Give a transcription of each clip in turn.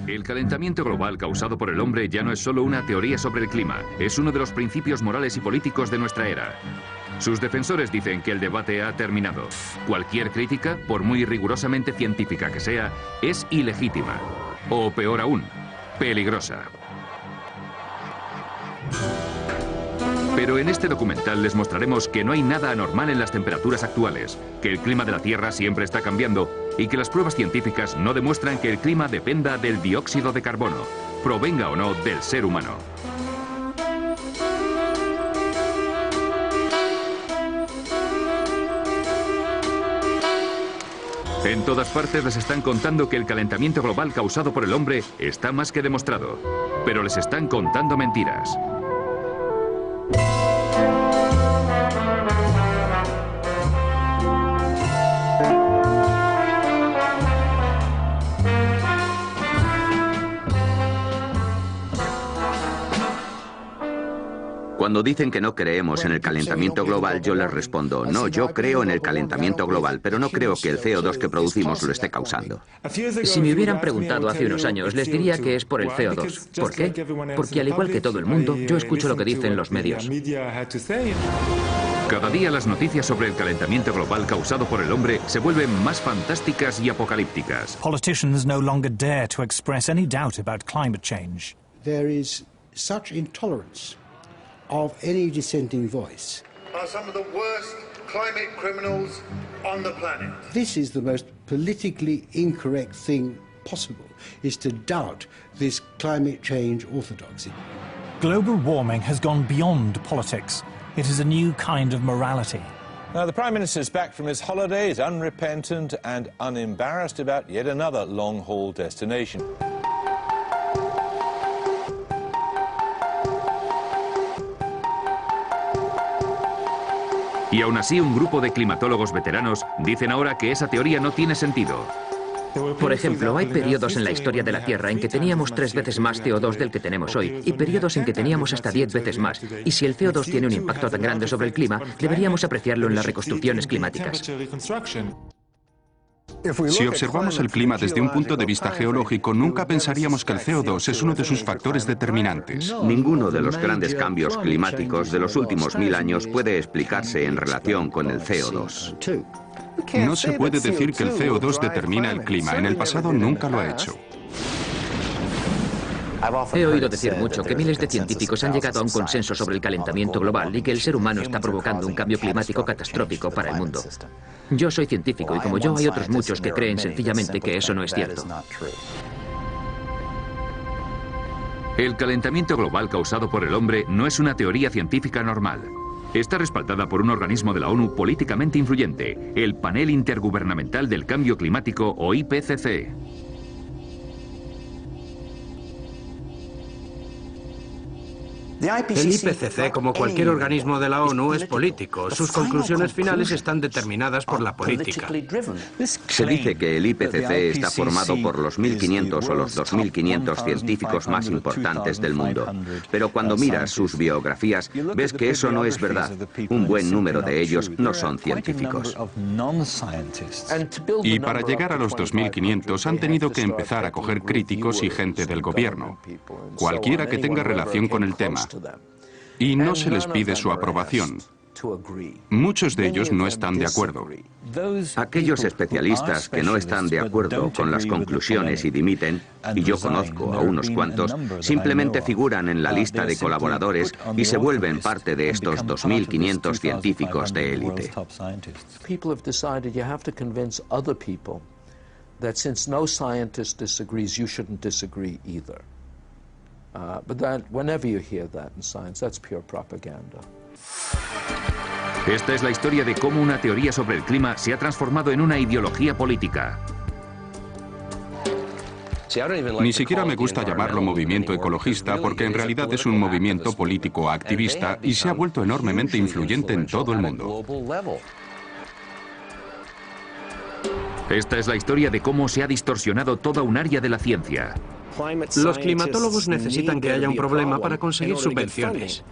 El calentamiento global causado por el hombre ya no es solo una teoría sobre el clima, es uno de los principios morales y políticos de nuestra era. Sus defensores dicen que el debate ha terminado. Cualquier crítica, por muy rigurosamente científica que sea, es ilegítima. O peor aún, peligrosa. Pero en este documental les mostraremos que no hay nada anormal en las temperaturas actuales, que el clima de la Tierra siempre está cambiando y que las pruebas científicas no demuestran que el clima dependa del dióxido de carbono, provenga o no del ser humano. En todas partes les están contando que el calentamiento global causado por el hombre está más que demostrado, pero les están contando mentiras. Cuando dicen que no creemos en el calentamiento global, yo les respondo, no, yo creo en el calentamiento global, pero no creo que el CO2 que producimos lo esté causando. Si me hubieran preguntado hace unos años, les diría que es por el CO2. ¿Por qué? Porque al igual que todo el mundo, yo escucho lo que dicen los medios. Cada día las noticias sobre el calentamiento global causado por el hombre se vuelven más fantásticas y apocalípticas. Politicians no longer dare to express any doubt about climate change. There is such intolerance of any dissenting voice. Are some of the worst climate criminals on the planet. This is the most politically incorrect thing possible, is to doubt this climate change orthodoxy. Global warming has gone beyond politics. It is a new kind of morality. Now, the Prime Minister's back from his holidays, unrepentant and unembarrassed about yet another long-haul destination. Y aún así, un grupo de climatólogos veteranos dicen ahora que esa teoría no tiene sentido. Por ejemplo, hay periodos en la historia de la Tierra en que teníamos 3 veces más CO2 del que tenemos hoy, y periodos en que teníamos hasta 10 veces más. Y si el CO2 tiene un impacto tan grande sobre el clima, deberíamos apreciarlo en las reconstrucciones climáticas. Si observamos el clima desde un punto de vista geológico, nunca pensaríamos que el CO2 es uno de sus factores determinantes. Ninguno de los grandes cambios climáticos de los últimos 1000 años puede explicarse en relación con el CO2. No se puede decir que el CO2 determina el clima. En el pasado nunca lo ha hecho. He oído decir mucho que miles de científicos han llegado a un consenso sobre el calentamiento global y que el ser humano está provocando un cambio climático catastrófico para el mundo. Yo soy científico y como yo hay otros muchos que creen sencillamente que eso no es cierto. El calentamiento global causado por el hombre no es una teoría científica normal. Está respaldada por un organismo de la ONU políticamente influyente, el Panel Intergubernamental del Cambio Climático o IPCC. El IPCC, como cualquier organismo de la ONU, es político. Sus conclusiones finales están determinadas por la política. Se dice que el IPCC está formado por los 1.500 o los 2.500 científicos más importantes del mundo. Pero cuando miras sus biografías, ves que eso no es verdad. Un buen número de ellos no son científicos. Y para llegar a los 2.500 han tenido que empezar a coger críticos y gente del gobierno, cualquiera que tenga relación con el tema. Y no se les pide su aprobación. Muchos de ellos no están de acuerdo. Aquellos especialistas que no están de acuerdo con las conclusiones y dimiten, y yo conozco a unos cuantos, simplemente figuran en la lista de colaboradores y se vuelven parte de estos 2.500 científicos de élite. Esta es la historia de cómo una teoría sobre el clima se ha transformado en una ideología política. Ni siquiera me gusta llamarlo movimiento ecologista porque en realidad es un movimiento político activista y se ha vuelto enormemente influyente en todo el mundo. Esta es la historia de cómo se ha distorsionado toda un área de la ciencia. Los climatólogos necesitan que haya un problema para conseguir subvenciones.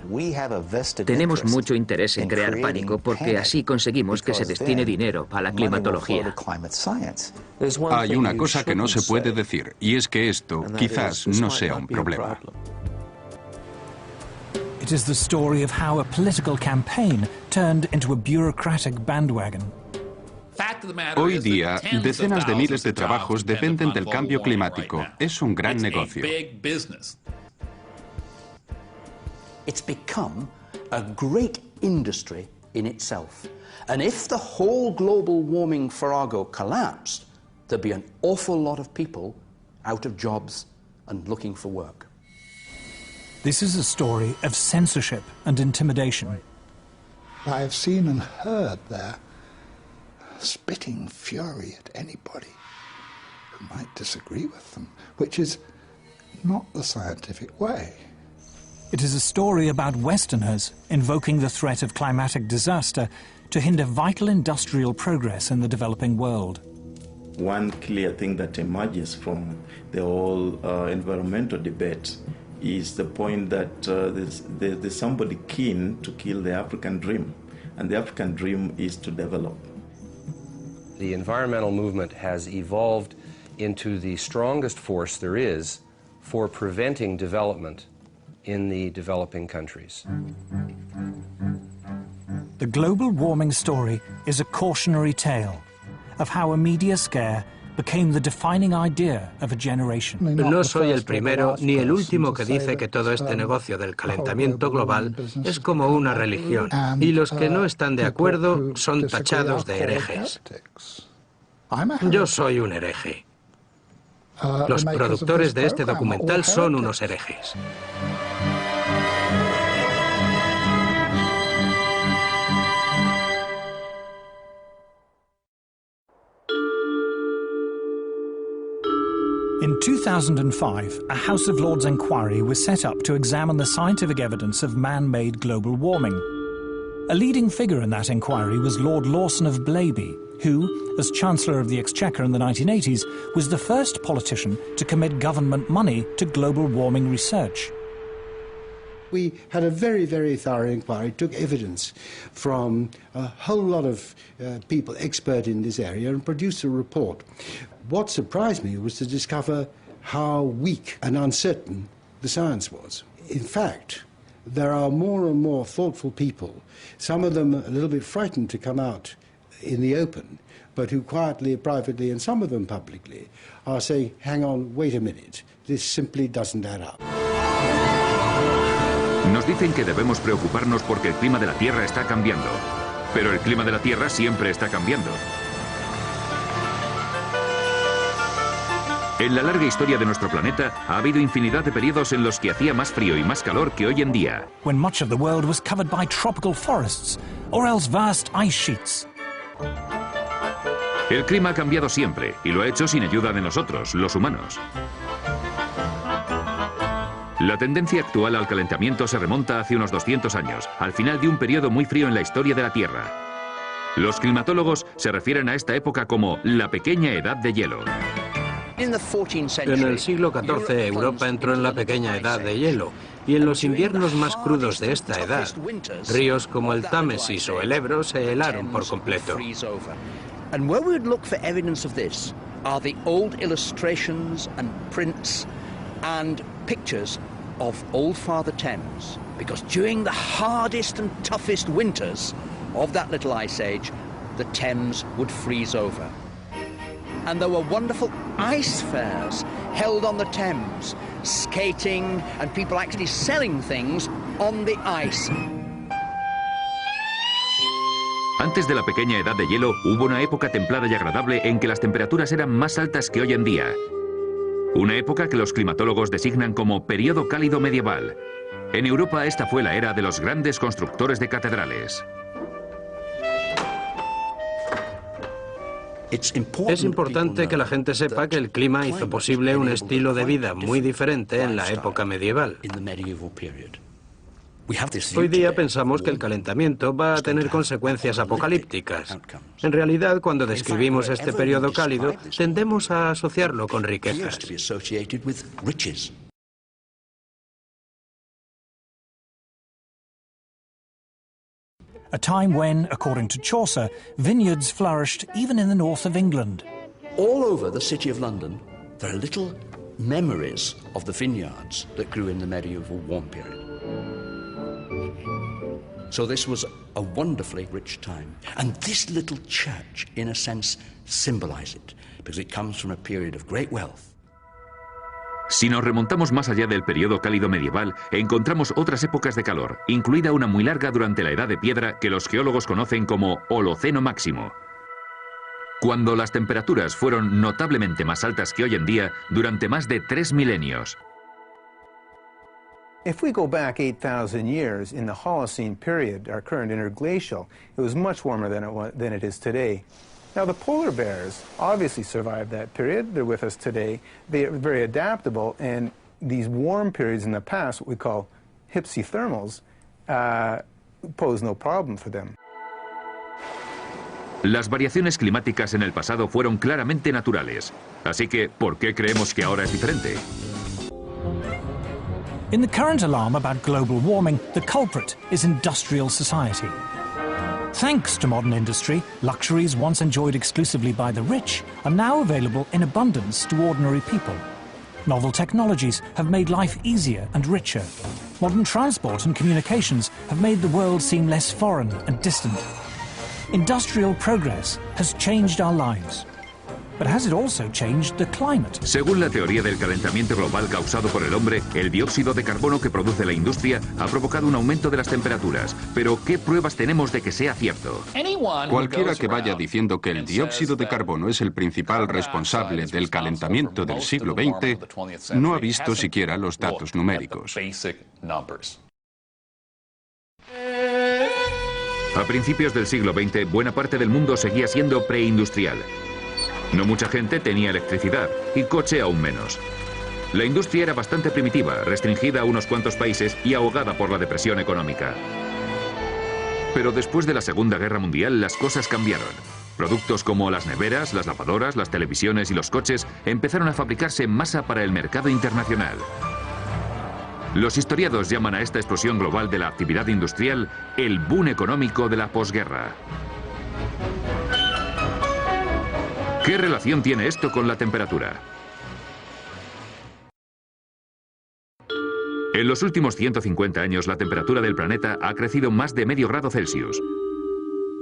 Tenemos mucho interés en crear pánico porque así conseguimos que se destine dinero a la climatología. Hay una cosa que no se puede decir, y es que esto quizás no sea un problema. It is the story of how a political campaign turned into a bureaucratic bandwagon. Hoy día, decenas de miles de trabajos dependen del cambio climático. Es un gran negocio. It's become a great industry in itself. And if the whole global warming farrago collapsed, there'd be an awful lot of people out of jobs and looking for work. This is a story of censorship and intimidation. I have seen and heard there spitting fury at anybody who might disagree with them, which is not the scientific way. It is a story about Westerners invoking the threat of climatic disaster to hinder vital industrial progress in the developing world. One clear thing that emerges from the whole environmental debate is the point that there's somebody keen to kill the African dream, and the African dream is to develop. The environmental movement has evolved into the strongest force there is for preventing development in the developing countries. The global warming story is a cautionary tale of how a media scare became the defining idea of a generation. No soy el primero ni el último que dice que todo este negocio del calentamiento global es como una religión, y los que no están de acuerdo son tachados de herejes. Yo soy un hereje. Los productores de este documental son unos herejes. In 2005, a House of Lords inquiry was set up to examine the scientific evidence of man-made global warming. A leading figure in that inquiry was Lord Lawson of Blaby, who, as Chancellor of the Exchequer in the 1980s, was the first politician to commit government money to global warming research. We had a very, very thorough inquiry, took evidence from a whole lot of people expert in this area and produced a report. What surprised me was to discover how weak and uncertain the science was. In fact, there are more and more thoughtful people, some of them a little bit frightened to come out in the open, but who quietly, privately, and some of them publicly, are saying, hang on, wait a minute, this simply doesn't add up. Nos dicen que debemos preocuparnos porque el clima de la Tierra está cambiando, pero el clima de la Tierra siempre está cambiando. En la larga historia de nuestro planeta ha habido infinidad de periodos en los que hacía más frío y más calor que hoy en día. When much of the world was covered by tropical forests, or else vast ice sheets. El clima ha cambiado siempre y lo ha hecho sin ayuda de nosotros, los humanos. La tendencia actual al calentamiento se remonta hace unos 200 años, al final de un periodo muy frío en la historia de la Tierra. Los climatólogos se refieren a esta época como la pequeña edad de hielo. En el siglo XIV, Europa entró en la pequeña edad de hielo, y en los inviernos más crudos de esta edad, ríos como el Támesis o el Ebro se helaron por completo. And where we would look for evidence of this are the old illustrations and prints and pictures of Old Father Thames, because during the hardest and toughest winters of that little ice age, the Thames would freeze over. And there were wonderful ice fairs held on the Thames, skating and people actually selling things on the ice. Antes de la pequeña edad de hielo, hubo una época templada y agradable en que las temperaturas eran más altas que hoy en día. Una época que los climatólogos designan como periodo cálido medieval. En Europa esta fue la era de los grandes constructores de catedrales. Es importante que la gente sepa que el clima hizo posible un estilo de vida muy diferente en la época medieval. Hoy día pensamos que el calentamiento va a tener consecuencias apocalípticas. En realidad, cuando describimos este periodo cálido, tendemos a asociarlo con riquezas. A time when, according to Chaucer, vineyards flourished even in the north of England. All over the city of London, there are little memories of the vineyards that grew in the medieval warm period. So this was a wonderfully rich time. And this little church, in a sense, symbolizes it, because it comes from a period of great wealth. Si nos remontamos más allá del periodo cálido medieval, encontramos otras épocas de calor, incluida una muy larga durante la Edad de Piedra que los geólogos conocen como Holoceno Máximo, cuando las temperaturas fueron notablemente más altas que hoy en día durante más de 3 milenios. If we go back 8,000 years in the Holocene period, our current interglacial, it was much warmer than it is today. Now, the polar bears obviously survived that period. They're with us today. They are very adaptable, and these warm periods in the past, what we call hypsithermals, pose no problem for them. Las variaciones climáticas en el pasado fueron claramente naturales. Así que, ¿por qué creemos que ahora es diferente? In the current alarm about global warming, the culprit is industrial society. Thanks to modern industry, luxuries once enjoyed exclusively by the rich are now available in abundance to ordinary people. Novel technologies have made life easier and richer. Modern transport and communications have made the world seem less foreign and distant. Industrial progress has changed our lives. But has it also changed the climate? Según la teoría del calentamiento global causado por el hombre, el dióxido de carbono que produce la industria ha provocado un aumento de las temperaturas. Pero, ¿qué pruebas tenemos de que sea cierto? Cualquiera que vaya diciendo que el dióxido de carbono es el principal responsable del calentamiento del siglo XX no ha visto siquiera los datos numéricos. A principios del siglo XX, buena parte del mundo seguía siendo preindustrial. No mucha gente tenía electricidad, y coche aún menos. La industria era bastante primitiva, restringida a unos cuantos países y ahogada por la depresión económica. Pero después de la Segunda Guerra Mundial, las cosas cambiaron. Productos como las neveras, las lavadoras, las televisiones y los coches empezaron a fabricarse en masa para el mercado internacional. Los historiadores llaman a esta explosión global de la actividad industrial el boom económico de la posguerra. ¿Qué relación tiene esto con la temperatura? En los últimos 150 años, la temperatura del planeta ha crecido más de medio grado Celsius.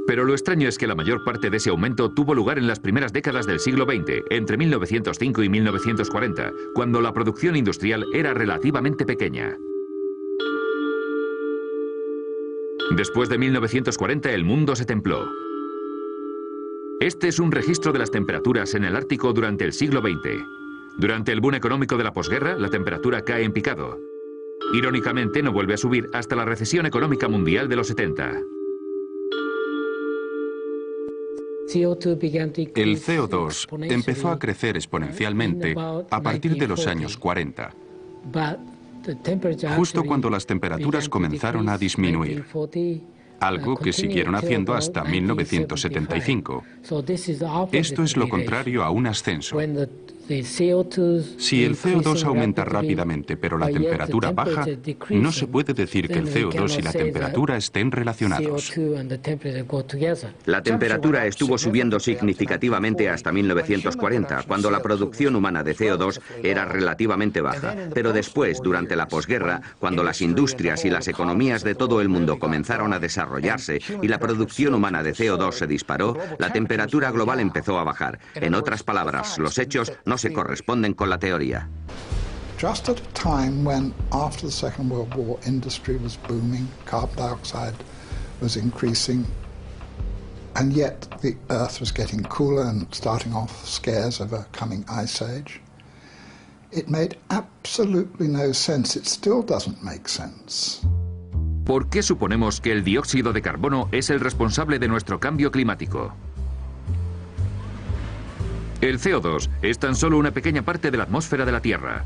Pero lo extraño es que la mayor parte de ese aumento tuvo lugar en las primeras décadas del siglo XX, entre 1905 y 1940, cuando la producción industrial era relativamente pequeña. Después de 1940, el mundo se templó. Este es un registro de las temperaturas en el Ártico durante el siglo XX. Durante el boom económico de la posguerra, la temperatura cae en picado. Irónicamente, no vuelve a subir hasta la recesión económica mundial de los 70. El CO2 empezó a crecer exponencialmente a partir de los años 40, justo cuando las temperaturas comenzaron a disminuir. Algo que siguieron haciendo hasta 1975. Esto es lo contrario a un ascenso. Si el CO2 aumenta rápidamente pero la temperatura baja, no se puede decir que el CO2 y la temperatura estén relacionados. La temperatura estuvo subiendo significativamente hasta 1940, cuando la producción humana de CO2 era relativamente baja. Pero después, durante la posguerra, cuando las industrias y las economías de todo el mundo comenzaron a desarrollarse y la producción humana de CO2 se disparó, la temperatura global empezó a bajar. En otras palabras, los hechos no se corresponden con la teoría. Just at a time when, after the Second World War, industry was booming, carbon dioxide was increasing, and yet the Earth was getting cooler and starting off scares of a coming ice age, it made absolutely no sense. It still doesn't make sense. ¿Por qué suponemos que el dióxido de carbono es el responsable de nuestro cambio climático? El CO2 es tan solo una pequeña parte de la atmósfera de la Tierra.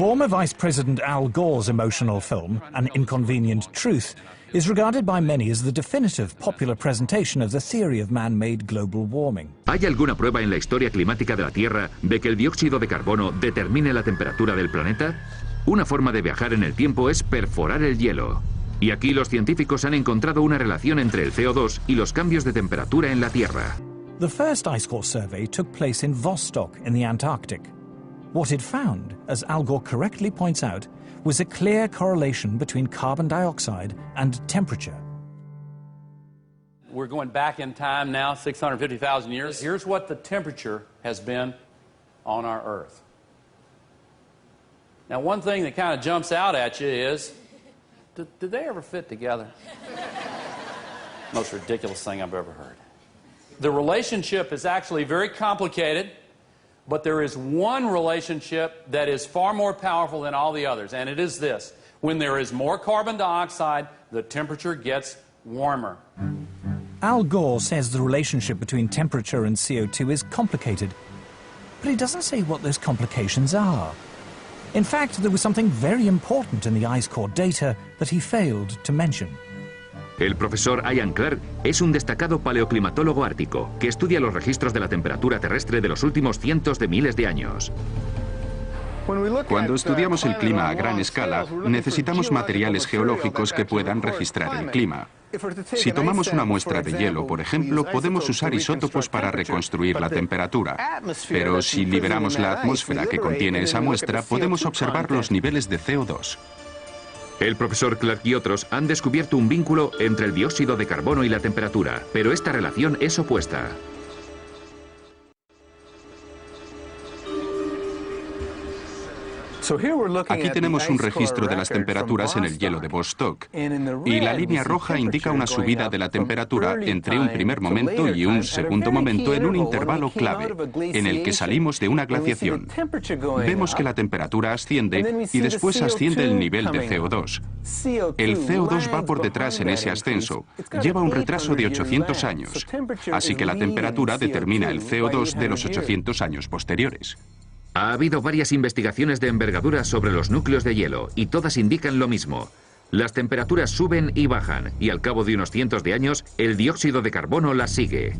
Former Vice President Al Gore's emotional film, An Inconvenient Truth, is regarded by many as the definitive popular presentation of the theory of man-made global warming. ¿Hay alguna prueba en la historia climática de la Tierra de que el dióxido de carbono determine la temperatura del planeta? Una forma de viajar en el tiempo es perforar el hielo. Y aquí los científicos han encontrado una relación entre el CO2 y los cambios de temperatura en la Tierra. The first ice core survey took place in Vostok in the Antarctic. What it found, as Al Gore correctly points out, was a clear correlation between carbon dioxide and temperature. We're going back in time now, 650,000 years. Here's what the temperature has been on our Earth. Now, one thing that kind of jumps out at you is, did they ever fit together? Most ridiculous thing I've ever heard. The relationship is actually very complicated, but there is one relationship that is far more powerful than all the others, and it is this. When there is more carbon dioxide, the temperature gets warmer. Al Gore says the relationship between temperature and CO2 is complicated, but he doesn't say what those complications are. In fact, there was something very important in the ice core data that he failed to mention. El profesor Ian Clark es un destacado paleoclimatólogo ártico que estudia los registros de la temperatura terrestre de los últimos cientos de miles de años. Cuando estudiamos el clima a gran escala, necesitamos materiales geológicos que puedan registrar el clima. Si tomamos una muestra de hielo, por ejemplo, podemos usar isótopos para reconstruir la temperatura. Pero si liberamos la atmósfera que contiene esa muestra, podemos observar los niveles de CO2. El profesor Clark y otros han descubierto un vínculo entre el dióxido de carbono y la temperatura, pero esta relación es opuesta. Aquí tenemos un registro de las temperaturas en el hielo de Vostok, y la línea roja indica una subida de la temperatura entre un primer momento y un segundo momento en un intervalo clave, en el que salimos de una glaciación. Vemos que la temperatura asciende y después asciende el nivel de CO2. El CO2 va por detrás en ese ascenso, lleva un retraso de 800 años, así que la temperatura determina el CO2 de los 800 años posteriores. Ha habido varias investigaciones de envergadura sobre los núcleos de hielo y todas indican lo mismo. Las temperaturas suben y bajan y al cabo de unos cientos de años el dióxido de carbono las sigue.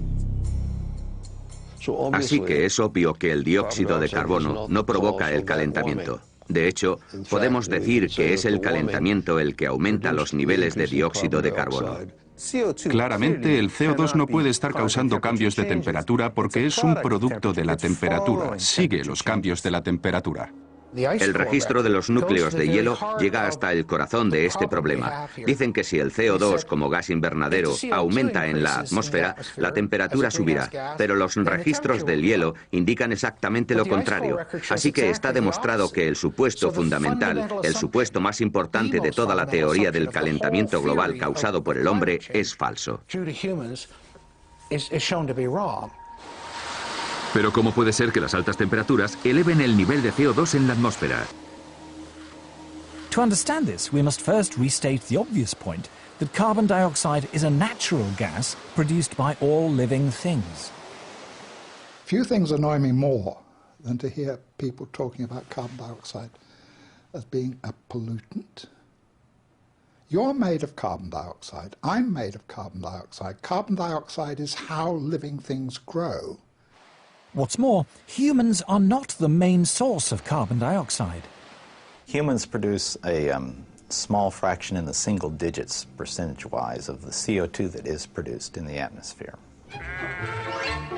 Así que es obvio que el dióxido de carbono no provoca el calentamiento. De hecho, podemos decir que es el calentamiento el que aumenta los niveles de dióxido de carbono. Claramente, el CO2 no puede estar causando cambios de temperatura porque es un producto de la temperatura, sigue los cambios de la temperatura. El registro de los núcleos de hielo llega hasta el corazón de este problema. Dicen que si el CO2 como gas invernadero aumenta en la atmósfera, la temperatura subirá, pero los registros del hielo indican exactamente lo contrario. Así que está demostrado que el supuesto fundamental, el supuesto más importante de toda la teoría del calentamiento global causado por el hombre, es falso. Pero ¿cómo puede ser que las altas temperaturas eleven el nivel de CO2 en la atmósfera? To understand this, we must first restate the obvious point that carbon dioxide is a natural gas produced by all living things. Few things annoy me more than to hear people talking about carbon dioxide as being a pollutant. You're made of carbon dioxide. I'm made of carbon dioxide. Carbon dioxide is how living things grow. What's more, humans are not the main source of carbon dioxide. Humans produce a small fraction in the single digits percentage-wise of the CO2 that is produced in the atmosphere.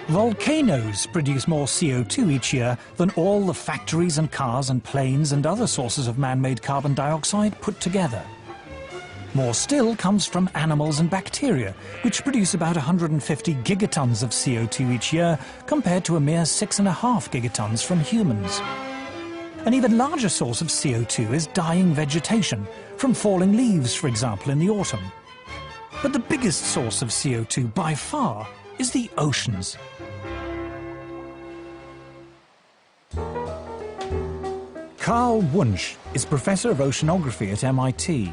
Volcanoes produce more CO2 each year than all the factories and cars and planes and other sources of man-made carbon dioxide put together. More still comes from animals and bacteria, which produce about 150 gigatons of CO2 each year, compared to a mere 6.5 gigatons from humans. An even larger source of CO2 is dying vegetation, from falling leaves, for example, in the autumn. But the biggest source of CO2 by far is the oceans. Carl Wunsch is Professor of Oceanography at MIT.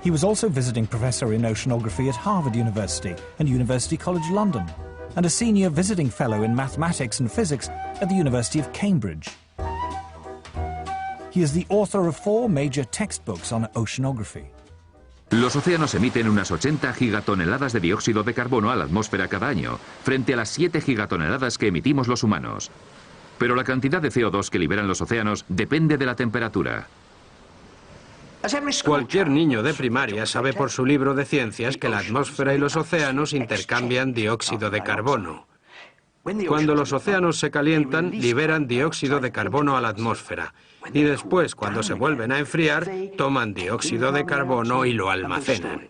He was also visiting professor in oceanography at Harvard University and University College London, and a senior visiting fellow in mathematics and physics at the University of Cambridge. He is the author of 4 major textbooks on oceanography. Los océanos emiten unas 80 gigatoneladas de dióxido de carbono a la atmósfera cada año, frente a las 7 gigatoneladas que emitimos los humanos. Pero la cantidad de CO2 que liberan los océanos depende de la temperatura. Cualquier niño de primaria sabe por su libro de ciencias que la atmósfera y los océanos intercambian dióxido de carbono. Cuando los océanos se calientan, liberan dióxido de carbono a la atmósfera. Y después, cuando se vuelven a enfriar, toman dióxido de carbono y lo almacenan.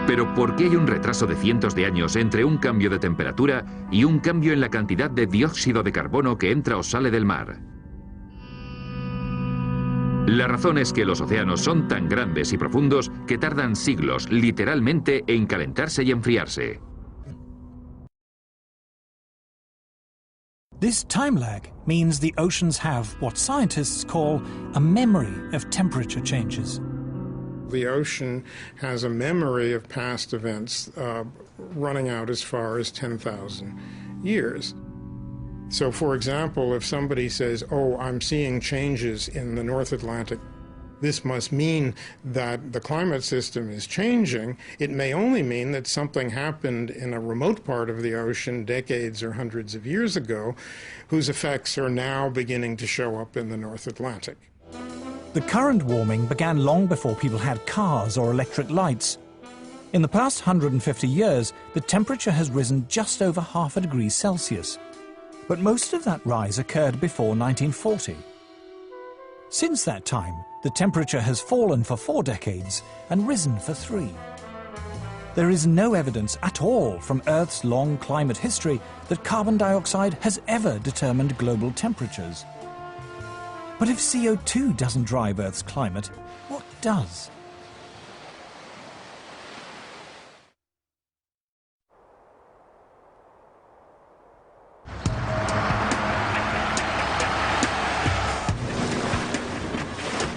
Pero ¿por qué hay un retraso de cientos de años entre un cambio de temperatura y un cambio en la cantidad de dióxido de carbono que entra o sale del mar? La razón es que los océanos son tan grandes y profundos que tardan siglos, literalmente, en calentarse y enfriarse. This time lag means the oceans have what scientists call a memory of temperature changes. The ocean has a memory of past events running out as far as 10,000 years. So, for example, if somebody says, oh, I'm seeing changes in the North Atlantic, this must mean that the climate system is changing. It may only mean that something happened in a remote part of the ocean decades or hundreds of years ago, whose effects are now beginning to show up in the North Atlantic. The current warming began long before people had cars or electric lights. In the past 150 years, the temperature has risen just over half a degree Celsius. But most of that rise occurred before 1940. Since that time, the temperature has fallen for 4 decades and risen for 3. There is no evidence at all from Earth's long climate history that carbon dioxide has ever determined global temperatures. But if CO2 doesn't drive Earth's climate, what does?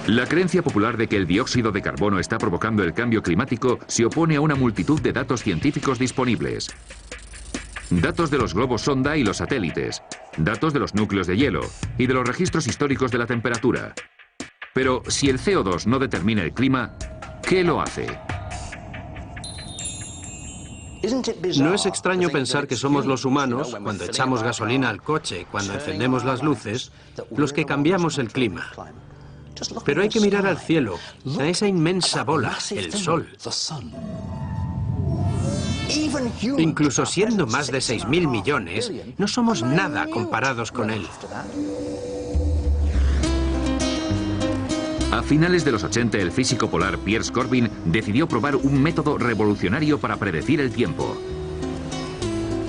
La creencia popular de que el dióxido de carbono está provocando el cambio climático se opone a una multitud de datos científicos disponibles. Datos de los globos sonda y los satélites, datos de los núcleos de hielo y de los registros históricos de la temperatura. Pero si el CO2 no determina el clima, ¿qué lo hace? ¿No es extraño pensar que somos los humanos, cuando echamos gasolina al coche, cuando encendemos las luces, los que cambiamos el clima? Pero hay que mirar al cielo, a esa inmensa bola, el Sol. Incluso siendo más de 6.000 millones, no somos nada comparados con él. A finales de los 80, el físico polar Piers Corbin decidió probar un método revolucionario para predecir el tiempo.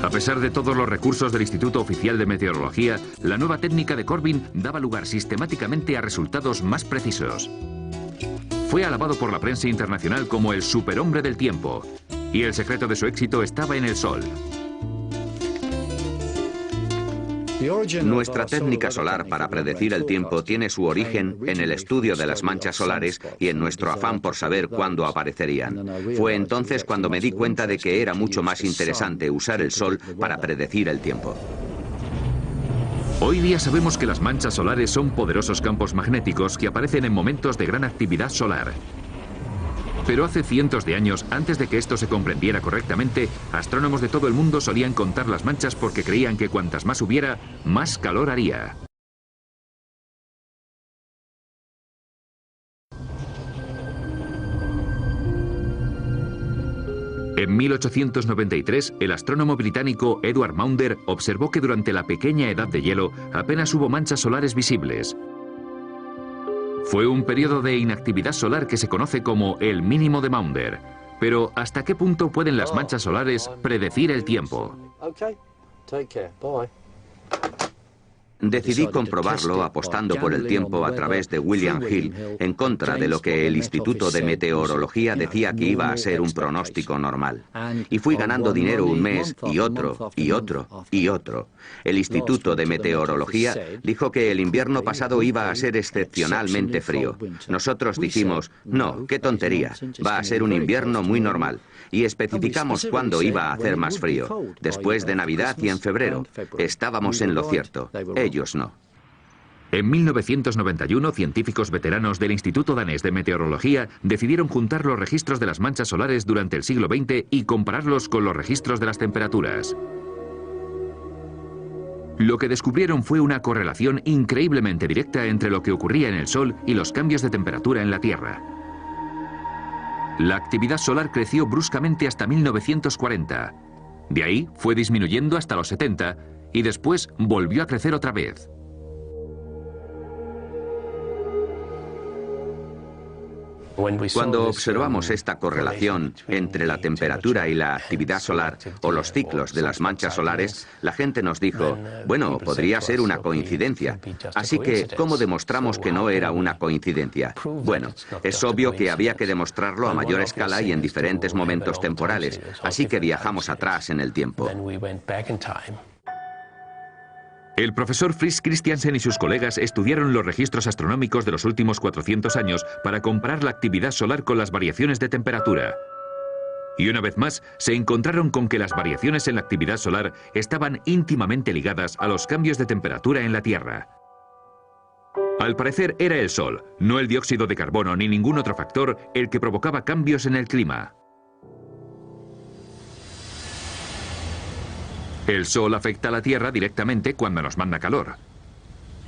A pesar de todos los recursos del Instituto Oficial de Meteorología, la nueva técnica de Corbin daba lugar sistemáticamente a resultados más precisos. Fue alabado por la prensa internacional como el superhombre del tiempo, y el secreto de su éxito estaba en el Sol. Nuestra técnica solar para predecir el tiempo tiene su origen en el estudio de las manchas solares y en nuestro afán por saber cuándo aparecerían. Fue entonces cuando me di cuenta de que era mucho más interesante usar el Sol para predecir el tiempo. Hoy día sabemos que las manchas solares son poderosos campos magnéticos que aparecen en momentos de gran actividad solar. Pero hace cientos de años, antes de que esto se comprendiera correctamente, astrónomos de todo el mundo solían contar las manchas porque creían que cuantas más hubiera, más calor haría. En 1893, el astrónomo británico Edward Maunder observó que durante la pequeña edad de hielo apenas hubo manchas solares visibles. Fue un periodo de inactividad solar que se conoce como el mínimo de Maunder. Pero ¿hasta qué punto pueden las manchas solares predecir el tiempo? Decidí comprobarlo apostando por el tiempo a través de William Hill, en contra de lo que el Instituto de Meteorología decía que iba a ser un pronóstico normal. Y fui ganando dinero un mes y otro, y otro, y otro. El Instituto de Meteorología dijo que el invierno pasado iba a ser excepcionalmente frío. Nosotros dijimos, no, qué tontería, va a ser un invierno muy normal. Y especificamos cuándo iba a hacer más frío, después de Navidad y en febrero. Estábamos en lo cierto. Ellos no. En 1991, científicos veteranos del Instituto Danés de Meteorología decidieron juntar los registros de las manchas solares durante el siglo XX y compararlos con los registros de las temperaturas. Lo que descubrieron fue una correlación increíblemente directa entre lo que ocurría en el Sol y los cambios de temperatura en la Tierra. La actividad solar creció bruscamente hasta 1940. De ahí fue disminuyendo hasta los 70 y después volvió a crecer otra vez. Cuando observamos esta correlación entre la temperatura y la actividad solar o los ciclos de las manchas solares, la gente nos dijo, bueno, podría ser una coincidencia. Así que, ¿cómo demostramos que no era una coincidencia? Bueno, es obvio que había que demostrarlo a mayor escala y en diferentes momentos temporales, así que viajamos atrás en el tiempo. El profesor Fritz Christiansen y sus colegas estudiaron los registros astronómicos de los últimos 400 años para comparar la actividad solar con las variaciones de temperatura. Y una vez más, se encontraron con que las variaciones en la actividad solar estaban íntimamente ligadas a los cambios de temperatura en la Tierra. Al parecer era el Sol, no el dióxido de carbono ni ningún otro factor, el que provocaba cambios en el clima. El Sol afecta a la Tierra directamente cuando nos manda calor.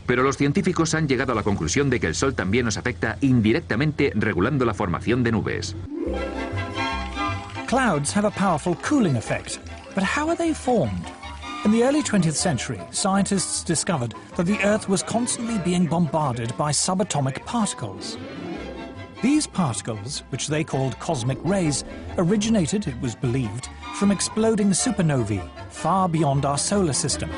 Pero los científicos han llegado a la conclusión de que el Sol también nos afecta indirectamente regulando la formación de nubes. Clouds have a powerful cooling effect, but how are they formed? In the early 20th century, scientists discovered that the Earth was constantly being bombarded by subatomic particles. These particles, which they called cosmic rays, originated, it was believed, from exploding supernovae far beyond our solar system.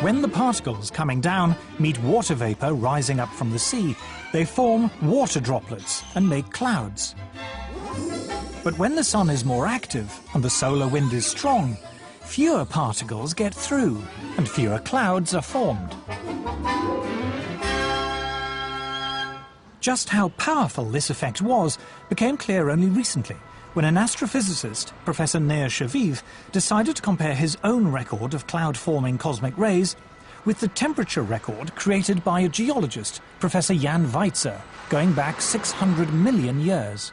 When the particles coming down meet water vapor rising up from the sea, they form water droplets and make clouds. But when the sun is more active and the solar wind is strong, fewer particles get through and fewer clouds are formed. Just how powerful this effect was became clear only recently, when an astrophysicist, Professor Nir Shaviv, decided to compare his own record of cloud-forming cosmic rays with the temperature record created by a geologist, Professor Jan Weitzer, going back 600 million years.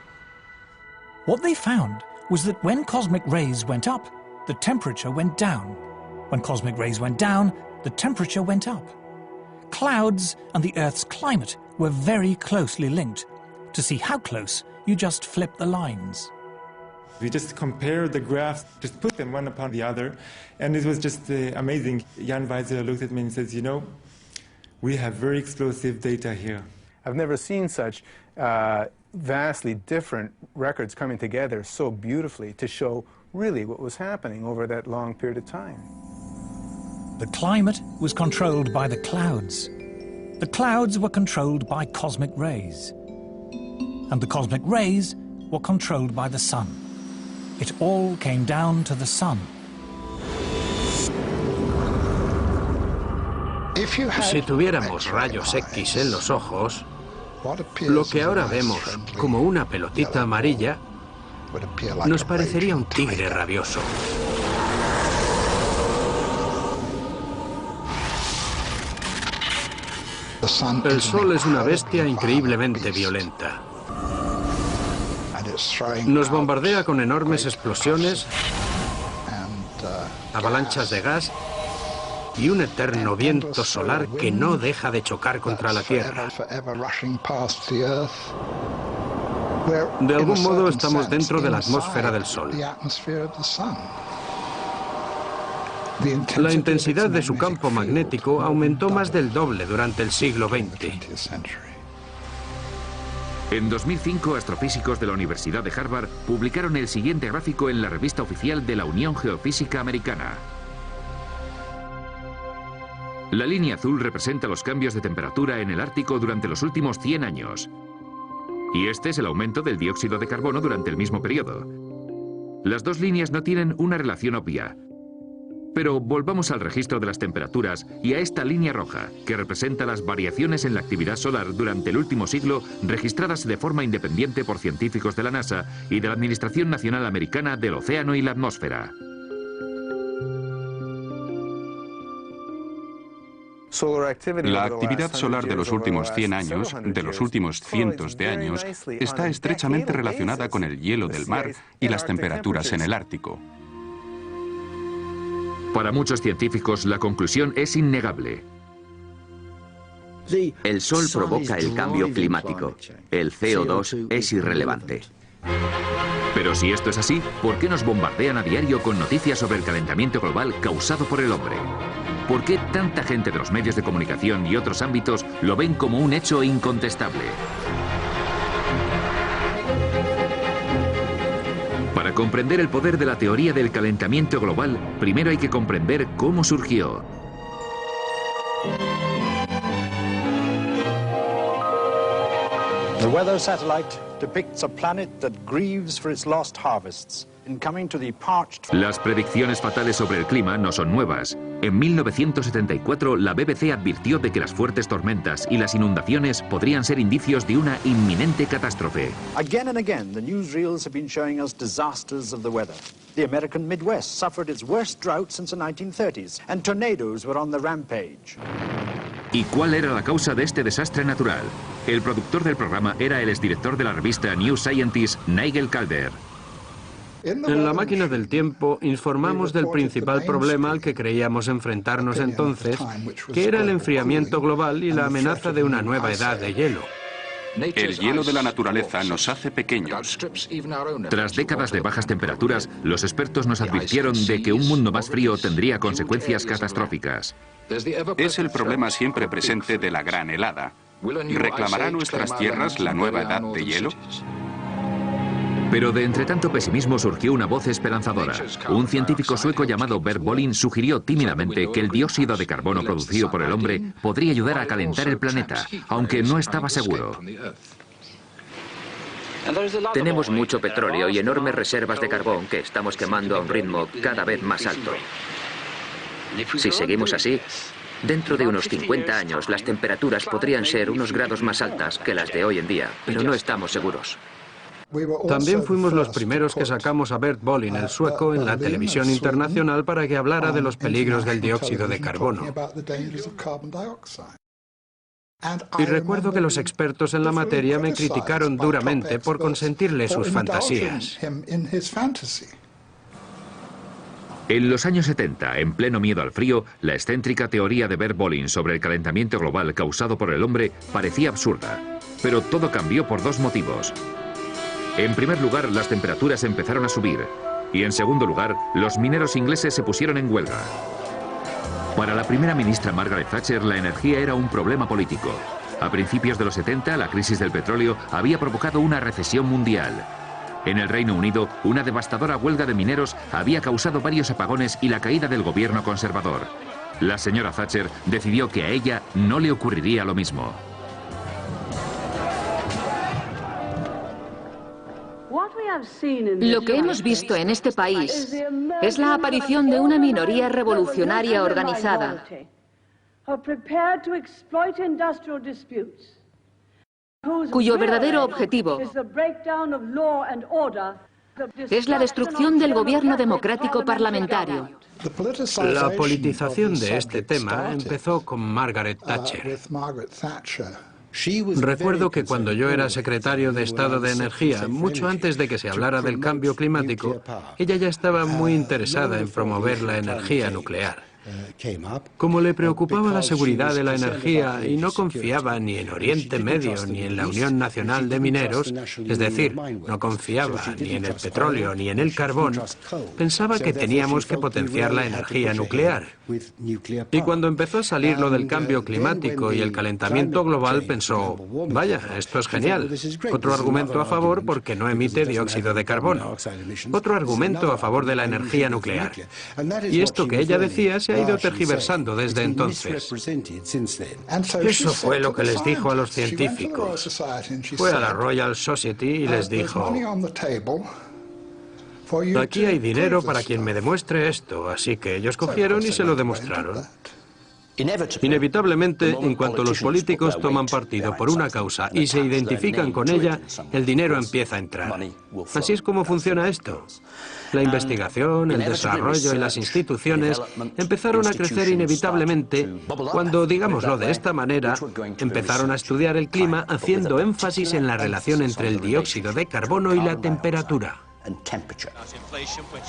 What they found was that when cosmic rays went up, the temperature went down. When cosmic rays went down, the temperature went up. Clouds and the Earth's climate were very closely linked. To see how close, you just flip the lines. We just compared the graphs, just put them one upon the other, and it was just amazing. Jan Weitzer looked at me and says, you know, we have very explosive data here. I've never seen such vastly different records coming together so beautifully to show really what was happening over that long period of time. The climate was controlled by the clouds. The clouds were controlled by cosmic rays. And the cosmic rays were controlled by the sun. It all came down to the sun. Si tuviéramos rayos X en los ojos, lo que ahora vemos como una pelotita amarilla nos parecería un tigre rabioso. El Sol es una bestia increíblemente violenta. Nos bombardea con enormes explosiones, avalanchas de gas y un eterno viento solar que no deja de chocar contra la Tierra. De algún modo estamos dentro de la atmósfera del Sol. La intensidad de su campo magnético aumentó más del doble durante el siglo XX. En 2005, astrofísicos de la Universidad de Harvard publicaron el siguiente gráfico en la revista oficial de la Unión Geofísica Americana. La línea azul representa los cambios de temperatura en el Ártico durante los últimos 100 años. Y este es el aumento del dióxido de carbono durante el mismo periodo. Las dos líneas no tienen una relación obvia. Pero volvamos al registro de las temperaturas y a esta línea roja, que representa las variaciones en la actividad solar durante el último siglo, registradas de forma independiente por científicos de la NASA y de la Administración Nacional Americana del Océano y la Atmósfera. La actividad solar de los últimos 100 años, de los últimos cientos de años, está estrechamente relacionada con el hielo del mar y las temperaturas en el Ártico. Para muchos científicos, la conclusión es innegable. El Sol provoca el cambio climático. El CO2 es irrelevante. Pero si esto es así, ¿por qué nos bombardean a diario con noticias sobre el calentamiento global causado por el hombre? ¿Por qué tanta gente de los medios de comunicación y otros ámbitos lo ven como un hecho incontestable? Para comprender el poder de la teoría del calentamiento global, primero hay que comprender cómo surgió. The weather satellite depicts a planet that grieves for its lost harvests in coming to the parched... Las predicciones fatales sobre el clima no son nuevas. En 1974, la BBC advirtió de que las fuertes tormentas y las inundaciones podrían ser indicios de una inminente catástrofe. Again and again, the newsreels have been showing us disasters of the weather. The American Midwest suffered its worst drought since the 1930s, and tornadoes were on the rampage. ¿Y cuál era la causa de este desastre natural? El productor del programa era el exdirector de la revista New Scientist, Nigel Calder. En la máquina del tiempo informamos del principal problema al que creíamos enfrentarnos entonces, que era el enfriamiento global y la amenaza de una nueva edad de hielo. El hielo de la naturaleza nos hace pequeños. Tras décadas de bajas temperaturas, los expertos nos advirtieron de que un mundo más frío tendría consecuencias catastróficas. Es el problema siempre presente de la gran helada. ¿Reclamará nuestras tierras la nueva edad de hielo? Pero de entre tanto pesimismo surgió una voz esperanzadora. Un científico sueco llamado Bert Bolin sugirió tímidamente que el dióxido de carbono producido por el hombre podría ayudar a calentar el planeta, aunque no estaba seguro. Tenemos mucho petróleo y enormes reservas de carbón que estamos quemando a un ritmo cada vez más alto. Si seguimos así, dentro de unos 50 años las temperaturas podrían ser unos grados más altas que las de hoy en día, pero no estamos seguros. También fuimos los primeros que sacamos a Bert Bolin, el sueco, en la televisión internacional para que hablara de los peligros del dióxido de carbono. Y recuerdo que los expertos en la materia me criticaron duramente por consentirle sus fantasías. En los años 70, en pleno miedo al frío, la excéntrica teoría de Bert Bolin sobre el calentamiento global causado por el hombre parecía absurda. Pero todo cambió por dos motivos. En primer lugar, las temperaturas empezaron a subir. Y en segundo lugar, los mineros ingleses se pusieron en huelga. Para la primera ministra Margaret Thatcher, la energía era un problema político. A principios de los 70, la crisis del petróleo había provocado una recesión mundial. En el Reino Unido, una devastadora huelga de mineros había causado varios apagones y la caída del gobierno conservador. La señora Thatcher decidió que a ella no le ocurriría lo mismo. Lo que hemos visto en este país es la aparición de una minoría revolucionaria organizada, cuyo verdadero objetivo es la destrucción del gobierno democrático parlamentario. La politización de este tema empezó con Margaret Thatcher. Recuerdo que cuando yo era secretario de Estado de Energía, mucho antes de que se hablara del cambio climático, ella ya estaba muy interesada en promover la energía nuclear. Como le preocupaba la seguridad de la energía y no confiaba ni en Oriente Medio ni en la Unión Nacional de Mineros, es decir, no confiaba ni en el petróleo ni en el carbón, pensaba que teníamos que potenciar la energía nuclear. Y cuando empezó a salir lo del cambio climático y el calentamiento global, pensó, vaya, esto es genial. Otro argumento a favor porque no emite dióxido de carbono. Otro argumento a favor de la energía nuclear. Y esto que ella decía se ha ido tergiversando desde entonces. Eso fue lo que les dijo a los científicos. Fue a la Royal Society y les dijo, aquí hay dinero para quien me demuestre esto, así que ellos cogieron y se lo demostraron. Inevitablemente, en cuanto los políticos toman partido por una causa y se identifican con ella, el dinero empieza a entrar. Así es como funciona esto. La investigación, el desarrollo y las instituciones empezaron a crecer inevitablemente cuando, digámoslo de esta manera, empezaron a estudiar el clima haciendo énfasis en la relación entre el dióxido de carbono y la temperatura.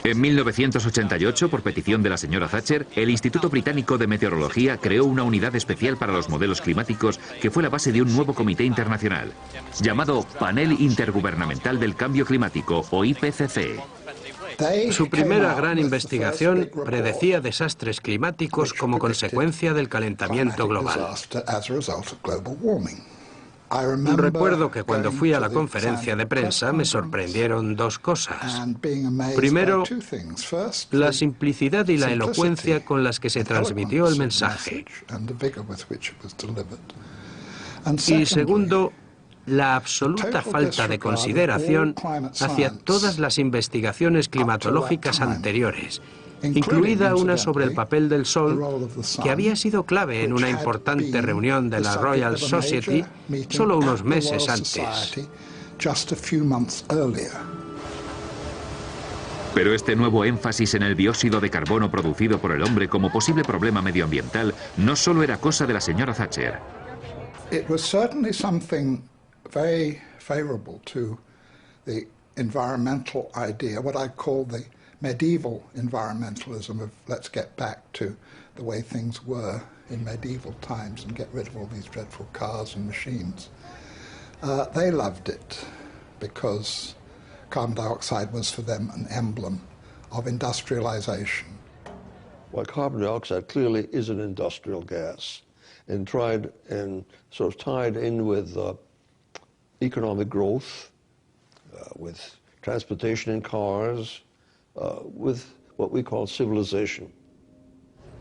En 1988, por petición de la señora Thatcher, el Instituto Británico de Meteorología creó una unidad especial para los modelos climáticos que fue la base de un nuevo comité internacional, llamado Panel Intergubernamental del Cambio Climático, o IPCC. Su primera gran investigación predecía desastres climáticos como consecuencia del calentamiento global. Recuerdo que cuando fui a la conferencia de prensa me sorprendieron dos cosas. Primero, la simplicidad y la elocuencia con las que se transmitió el mensaje. Y segundo, la absoluta falta de consideración hacia todas las investigaciones climatológicas anteriores, incluida una sobre el papel del Sol, que había sido clave en una importante reunión de la Royal Society solo unos meses antes. Pero este nuevo énfasis en el dióxido de carbono producido por el hombre como posible problema medioambiental no solo era cosa de la señora Thatcher. It was certainly something very favorable to the environmental idea, what I call the medieval environmentalism of let's get back to the way things were in medieval times and get rid of all these dreadful cars and machines. They loved it because carbon dioxide was for them an emblem of industrialization. Well, carbon dioxide clearly is an industrial gas and sort of tied in with economic growth, with transportation in cars, with what we call civilization.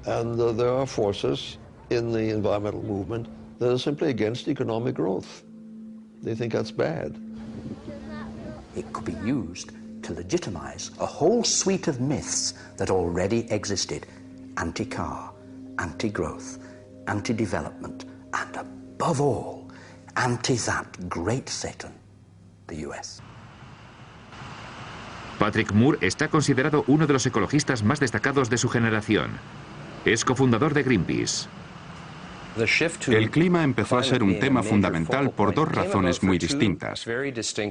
And there are forces in the environmental movement that are simply against economic growth. They think that's bad. It could be used to legitimize a whole suite of myths that already existed: anti-car, anti-growth, anti-development, and above all, anti-that great Satan, the US. Patrick Moore está considerado uno de los ecologistas más destacados de su generación. Es cofundador de Greenpeace. El clima empezó a ser un tema fundamental por dos razones muy distintas.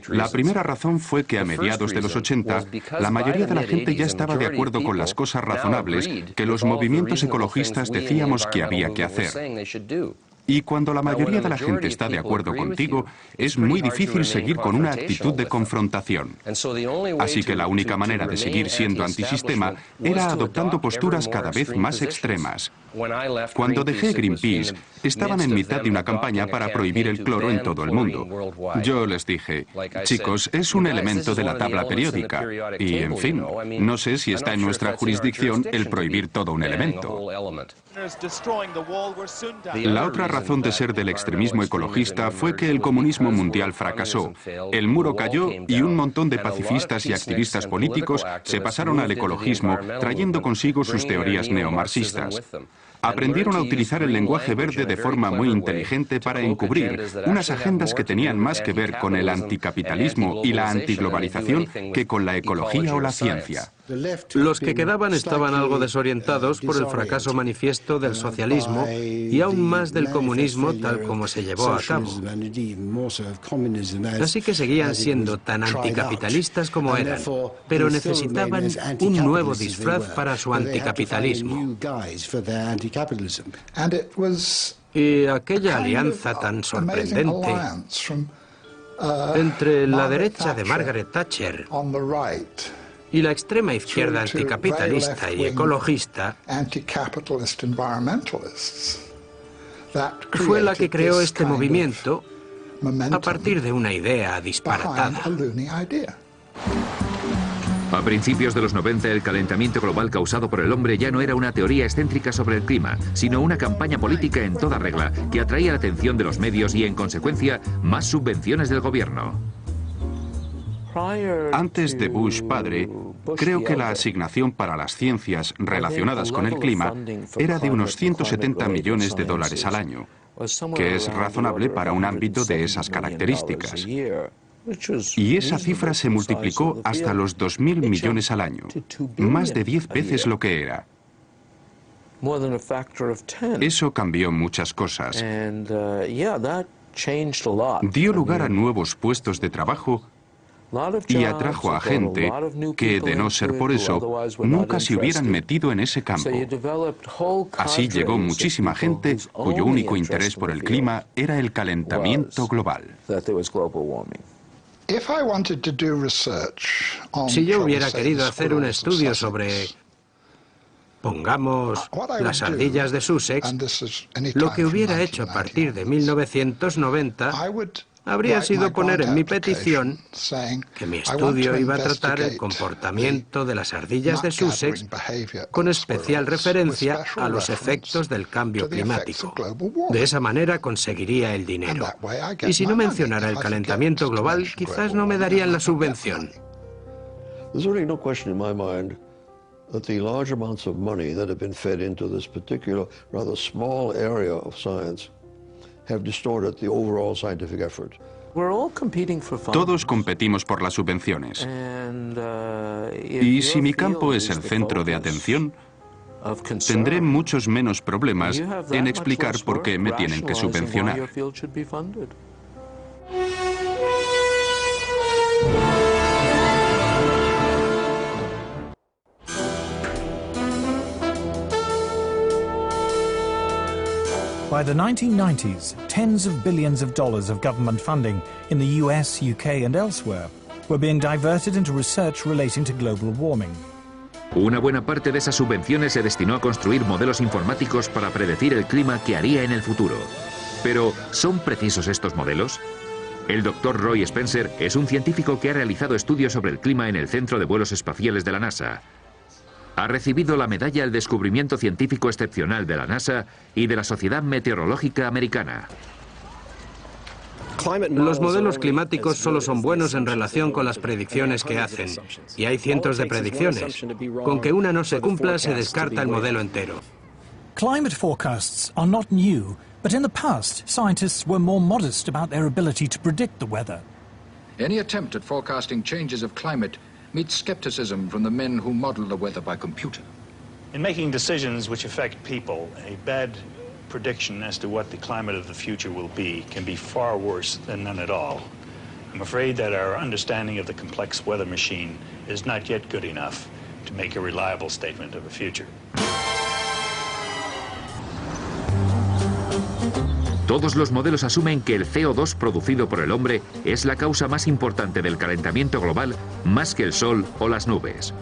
La primera razón fue que a mediados de los 80, la mayoría de la gente ya estaba de acuerdo con las cosas razonables que los movimientos ecologistas decíamos que había que hacer. Y cuando la mayoría de la gente está de acuerdo contigo, es muy difícil seguir con una actitud de confrontación. Así que la única manera de seguir siendo antisistema era adoptando posturas cada vez más extremas. Cuando dejé Greenpeace, estaban en mitad de una campaña para prohibir el cloro en todo el mundo. Yo les dije, chicos, es un elemento de la tabla periódica. Y, en fin, no sé si está en nuestra jurisdicción el prohibir todo un elemento. La otra razón de ser del extremismo ecologista fue que el comunismo mundial fracasó. El muro cayó y un montón de pacifistas y activistas políticos se pasaron al ecologismo, trayendo consigo sus teorías neomarxistas. Aprendieron a utilizar el lenguaje verde de forma muy inteligente para encubrir unas agendas que tenían más que ver con el anticapitalismo y la antiglobalización que con la ecología o la ciencia. Los que quedaban estaban algo desorientados por el fracaso manifiesto del socialismo y aún más del comunismo tal como se llevó a cabo. Así que seguían siendo tan anticapitalistas como eran, pero necesitaban un nuevo disfraz para su anticapitalismo. Y aquella alianza tan sorprendente entre la derecha de Margaret Thatcher y la extrema izquierda anticapitalista y ecologista fue la que creó este movimiento a partir de una idea disparatada. A principios de los 90, el calentamiento global causado por el hombre ya no era una teoría excéntrica sobre el clima, sino una campaña política en toda regla que atraía la atención de los medios y, en consecuencia, más subvenciones del gobierno. Antes de Bush padre, creo que la asignación para las ciencias relacionadas con el clima era de unos 170 millones de dólares al año, que es razonable para un ámbito de esas características. Y esa cifra se multiplicó hasta los 2.000 millones al año, más de 10 veces lo que era. Eso cambió muchas cosas. Dio lugar a nuevos puestos de trabajo y atrajo a gente que, de no ser por eso, nunca se hubieran metido en ese campo. Así llegó muchísima gente cuyo único interés por el clima era el calentamiento global. Si yo hubiera querido hacer un estudio sobre, pongamos, las ardillas de Sussex, lo que hubiera hecho a partir de 1990 habría sido poner en mi petición que mi estudio iba a tratar el comportamiento de las ardillas de Sussex con especial referencia a los efectos del cambio climático. De esa manera conseguiría el dinero. Y si no mencionara el calentamiento global, quizás no me darían la subvención. There's really no question in my mind that the large amounts of money that have been fed into this particular, rather small area of science have distorted the overall scientific effort. Todos competimos por las subvenciones. Y si mi campo es el centro de atención, tendré muchos menos problemas en explicar por qué me tienen que subvencionar. By the 1990s, tens of billions of dollars of government funding in the US, UK and elsewhere were being diverted into research relating to global warming. Una buena parte de esas subvenciones se destinó a construir modelos informáticos para predecir el clima que haría en el futuro. Pero, ¿son precisos estos modelos? El Dr. Roy Spencer es un científico que ha realizado estudios sobre el clima en el Centro de Vuelos Espaciales de la NASA. Ha recibido la medalla al descubrimiento científico excepcional de la NASA y de la Sociedad Meteorológica Americana. Los modelos climáticos solo son buenos en relación con las predicciones que hacen. Y hay cientos de predicciones. Con que una no se cumpla, se descarta el modelo entero. Climate forecasts are not new, but in the past, scientists were more modest about their ability to predict the weather. Any attempt at forecasting changes of climate meets skepticism from the men who model the weather by computer. In making decisions which affect people, a bad prediction as to what the climate of the future will be can be far worse than none at all. I'm afraid that our understanding of the complex weather machine is not yet good enough to make a reliable statement of the future. Todos los modelos asumen que el CO2 producido por el hombre es la causa más importante del calentamiento global, más que el sol o las nubes.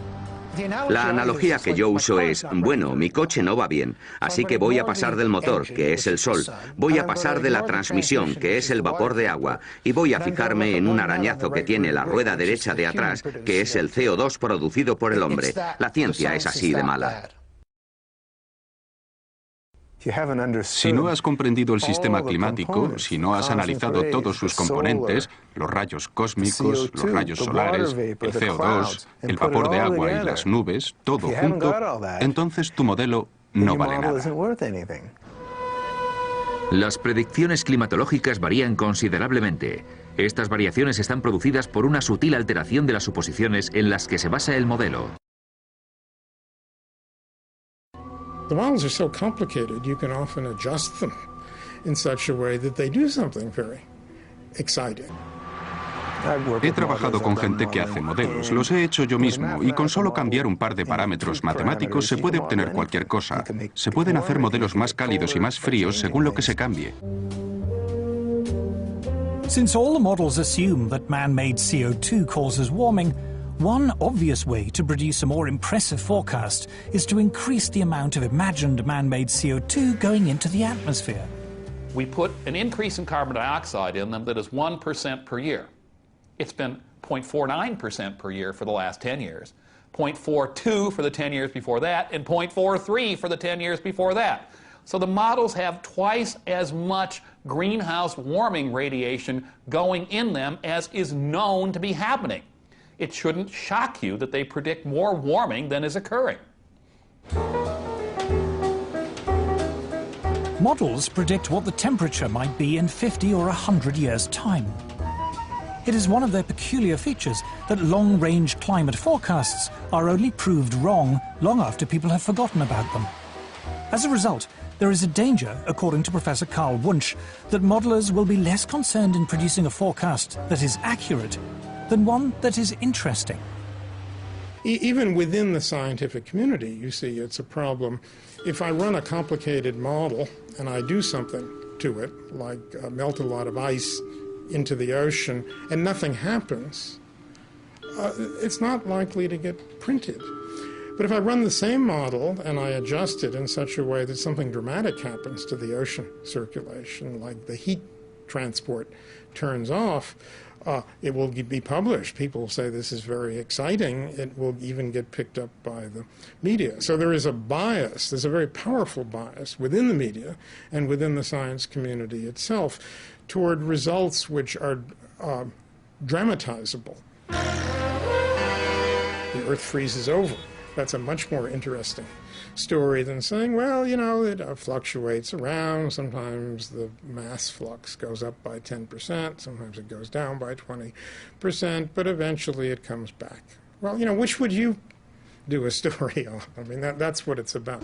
La analogía que yo uso es, bueno, mi coche no va bien, así que voy a pasar del motor, que es el sol, voy a pasar de la transmisión, que es el vapor de agua, y voy a fijarme en un arañazo que tiene la rueda derecha de atrás, que es el CO2 producido por el hombre. La ciencia es así de mala. Si no has comprendido el sistema climático, si no has analizado todos sus componentes, los rayos cósmicos, los rayos solares, el CO2, el vapor de agua y las nubes, todo junto, entonces tu modelo no vale nada. Las predicciones climatológicas varían considerablemente. Estas variaciones están producidas por una sutil alteración de las suposiciones en las que se basa el modelo. The models are so complicated, you can often adjust them in such a way that they do something very exciting. He trabajado con gente que hace modelos, los he hecho yo mismo, y con solo cambiar un par de parámetros matemáticos se puede obtener cualquier cosa. Se pueden hacer modelos más cálidos y más fríos según lo que se cambie. Since all the models assume that man-made CO2 causes warming, one obvious way to produce a more impressive forecast is to increase the amount of imagined man-made CO2 going into the atmosphere. We put an increase in carbon dioxide in them that is 1% per year. It's been 0.49% per year for the last 10 years, 0.42 for the 10 years before that, and 0.43 for the 10 years before that. So the models have twice as much greenhouse warming radiation going in them as is known to be happening. It shouldn't shock you that they predict more warming than is occurring. Models predict what the temperature might be in 50 or 100 years' time. It is one of their peculiar features that long-range climate forecasts are only proved wrong long after people have forgotten about them. As a result, there is a danger, according to Professor Carl Wunsch, that modelers will be less concerned in producing a forecast that is accurate than one that is interesting. Even within the scientific community, you see, it's a problem. If I run a complicated model and I do something to it, like melt a lot of ice into the ocean, and nothing happens, it's not likely to get printed. But if I run the same model and I adjust it in such a way that something dramatic happens to the ocean circulation, like the heat transport turns off, it will be published. People will say this is very exciting. It will even get picked up by the media. So there is a bias, there's a very powerful bias within the media and within the science community itself toward results which are dramatizable. The Earth freezes over. That's a much more interesting story than saying, well, you know, it fluctuates around. Sometimes the mass flux goes up by 10%, sometimes it goes down by 20%, but eventually it comes back. Well, you know, which would you do a story on? I mean, that's what it's about.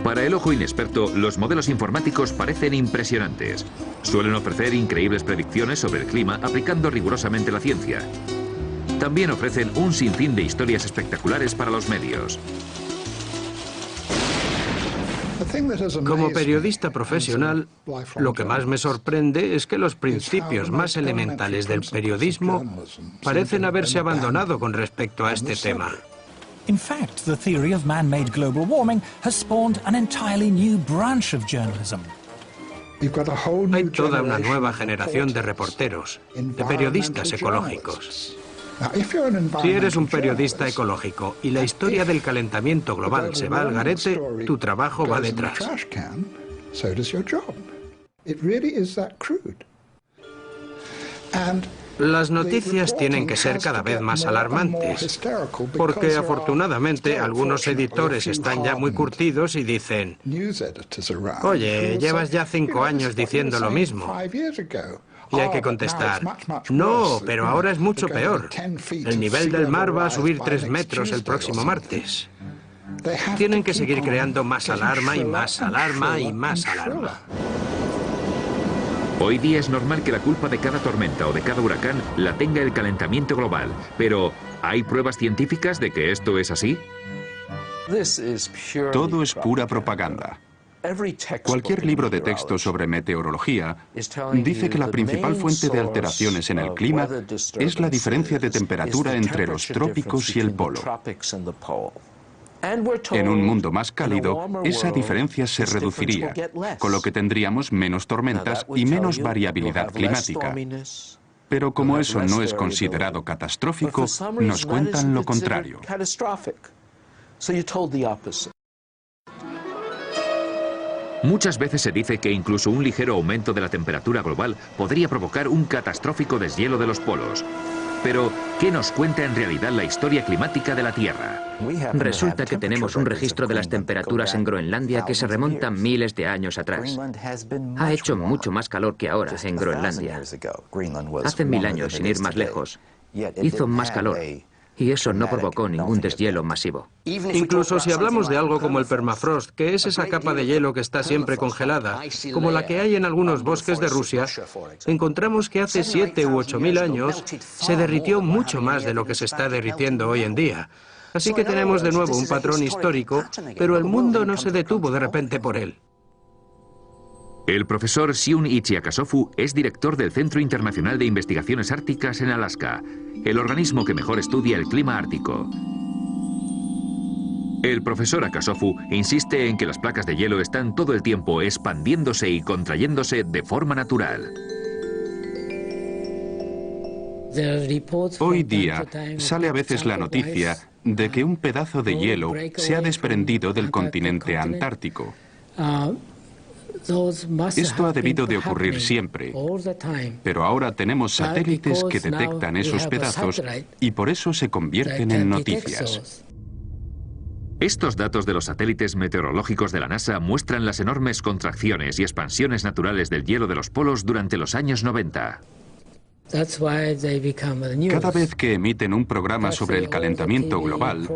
Para el ojo inexperto, los modelos informáticos parecen impresionantes. Suelen ofrecer increíbles predicciones sobre el clima aplicando rigurosamente la ciencia. También ofrecen un sinfín de historias espectaculares para los medios. Como periodista profesional, lo que más me sorprende es que los principios más elementales del periodismo parecen haberse abandonado con respecto a este tema. In fact, the theory of man-made global warming has spawned an entirely new branch of journalism. Hay toda una nueva generación de reporteros, de periodistas ecológicos. Si eres un periodista ecológico y la historia del calentamiento global se va al garete, tu trabajo va detrás. Las noticias tienen que ser cada vez más alarmantes, porque afortunadamente algunos editores están ya muy curtidos y dicen, oye, llevas ya 5 años diciendo lo mismo. Y hay que contestar, no, pero ahora es mucho peor. El nivel del mar va a subir 3 metros el próximo martes. Tienen que seguir creando más alarma y más alarma y más alarma. Hoy día es normal que la culpa de cada tormenta o de cada huracán la tenga el calentamiento global. Pero, ¿hay pruebas científicas de que esto es así? Todo es pura propaganda. Cualquier libro de texto sobre meteorología dice que la principal fuente de alteraciones en el clima es la diferencia de temperatura entre los trópicos y el polo. En un mundo más cálido, esa diferencia se reduciría, con lo que tendríamos menos tormentas y menos variabilidad climática. Pero como eso no es considerado catastrófico, nos cuentan lo contrario. Muchas veces se dice que incluso un ligero aumento de la temperatura global podría provocar un catastrófico deshielo de los polos. Pero, ¿qué nos cuenta en realidad la historia climática de la Tierra? Resulta que tenemos un registro de las temperaturas en Groenlandia que se remonta miles de años atrás. Ha hecho mucho más calor que ahora en Groenlandia. Hace 1000 años, sin ir más lejos, hizo más calor. Y eso no provocó ningún deshielo masivo. Incluso si hablamos de algo como el permafrost, que es esa capa de hielo que está siempre congelada, como la que hay en algunos bosques de Rusia, encontramos que hace 7 u 8000 años se derritió mucho más de lo que se está derritiendo hoy en día. Así que tenemos de nuevo un patrón histórico, pero el mundo no se detuvo de repente por él. El profesor Shunichi Akasofu es director del Centro Internacional de Investigaciones Árticas en Alaska, el organismo que mejor estudia el clima ártico. El profesor Akasofu insiste en que las placas de hielo están todo el tiempo expandiéndose y contrayéndose de forma natural. Hoy día sale a veces la noticia de que un pedazo de hielo se ha desprendido del continente antártico. Esto ha debido de ocurrir siempre, pero ahora tenemos satélites que detectan esos pedazos y por eso se convierten en noticias. Estos datos de los satélites meteorológicos de la NASA muestran las enormes contracciones y expansiones naturales del hielo de los polos durante los años 90. Cada vez que emiten un programa sobre el calentamiento global,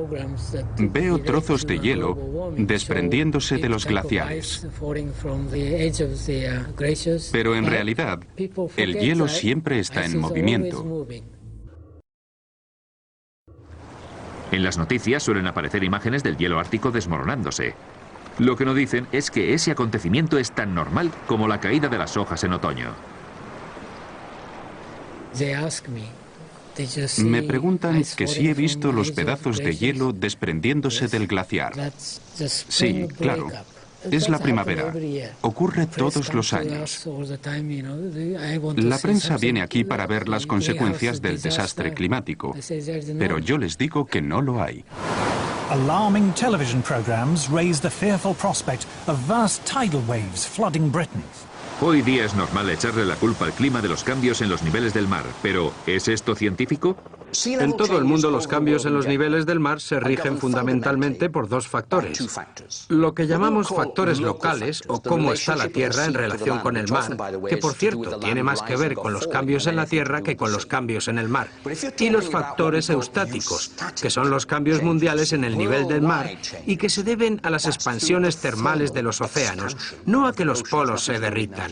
veo trozos de hielo desprendiéndose de los glaciares. Pero en realidad, el hielo siempre está en movimiento. En las noticias suelen aparecer imágenes del hielo ártico desmoronándose. Lo que no dicen es que ese acontecimiento es tan normal como la caída de las hojas en otoño. Me preguntan que si he visto los pedazos de hielo desprendiéndose del glaciar. Sí, claro. Es la primavera. Ocurre todos los años. La prensa viene aquí para ver las consecuencias del desastre climático, pero yo les digo que no lo hay. Alarming television programs raise the fearful prospect of vast tidal waves flooding Britain. Hoy día es normal echarle la culpa al clima de los cambios en los niveles del mar, pero ¿es esto científico? En todo el mundo los cambios en los niveles del mar se rigen fundamentalmente por dos factores. Lo que llamamos factores locales o cómo está la Tierra en relación con el mar, que por cierto tiene más que ver con los cambios en la Tierra que con los cambios en el mar. Y los factores eustáticos, que son los cambios mundiales en el nivel del mar y que se deben a las expansiones termales de los océanos, no a que los polos se derritan.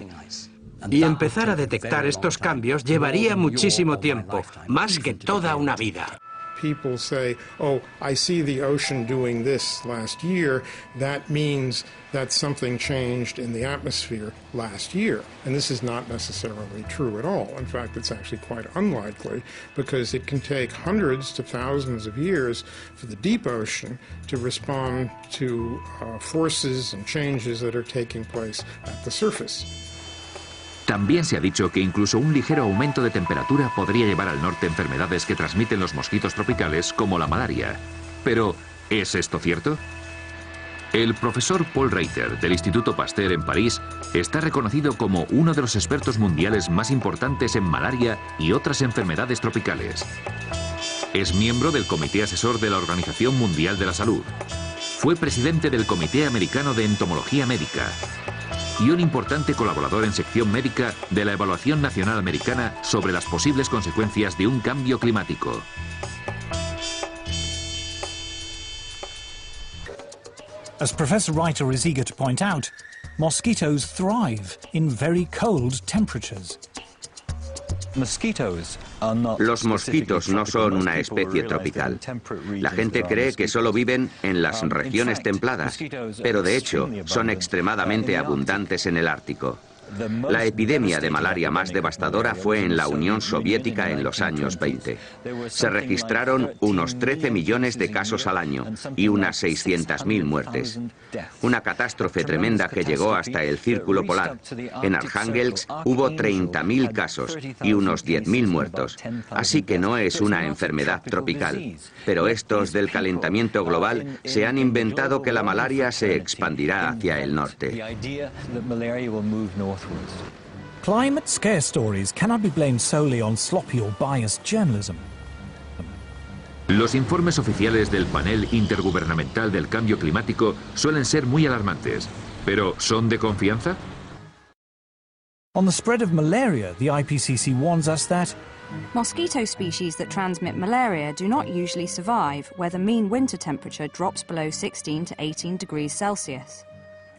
Y empezar a detectar estos cambios llevaría muchísimo tiempo, más que toda una vida. People say, oh, I see the ocean doing this last year. That means that something changed in the atmosphere last year. And this is not necessarily true at all. In fact, it's actually quite unlikely because it can take hundreds to thousands of years for the deep ocean to respond to forces and changes that are taking place at the surface. También se ha dicho que incluso un ligero aumento de temperatura podría llevar al norte enfermedades que transmiten los mosquitos tropicales, como la malaria. Pero, ¿es esto cierto? El profesor Paul Reiter, del Instituto Pasteur en París, está reconocido como uno de los expertos mundiales más importantes en malaria y otras enfermedades tropicales. Es miembro del Comité Asesor de la Organización Mundial de la Salud. Fue presidente del Comité Americano de Entomología Médica y un importante colaborador en sección médica de la Evaluación Nacional Americana sobre las posibles consecuencias de un cambio climático. As Professor Reiter is eager to point out, mosquitoes thrive in very cold temperatures. Los mosquitos no son una especie tropical. La gente cree que solo viven en las regiones templadas, pero de hecho son extremadamente abundantes en el Ártico. La epidemia de malaria más devastadora fue en la Unión Soviética en los años 20. Se registraron unos 13 millones de casos al año y unas 600.000 muertes. Una catástrofe tremenda que llegó hasta el Círculo Polar. En Arkhángelsk hubo 30.000 casos y unos 10.000 muertos. Así que no es una enfermedad tropical. Pero estos del calentamiento global se han inventado que la malaria se expandirá hacia el norte. Climate scare stories cannot be blamed solely on sloppy or biased journalism. Los informes oficiales del Panel Intergubernamental del Cambio Climático suelen ser muy alarmantes, pero ¿son de confianza? On the spread of malaria, the IPCC warns us that mosquito species that transmit malaria do not usually survive where the mean winter temperature drops below 16 to 18 degrees Celsius.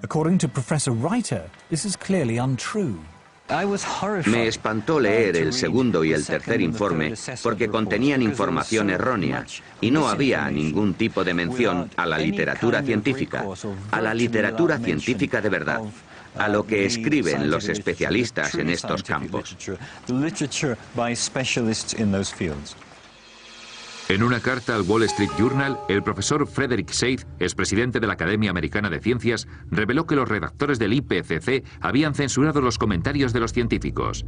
According to Professor Reiter, this is clearly untrue. Me espantó leer el segundo y el tercer informe porque contenían información errónea y no había ningún tipo de mención a la literatura científica, de verdad, a lo que escriben los especialistas en estos campos. En una carta al Wall Street Journal, el profesor Frederick Seith, expresidente de la Academia Americana de Ciencias, reveló que los redactores del IPCC habían censurado los comentarios de los científicos.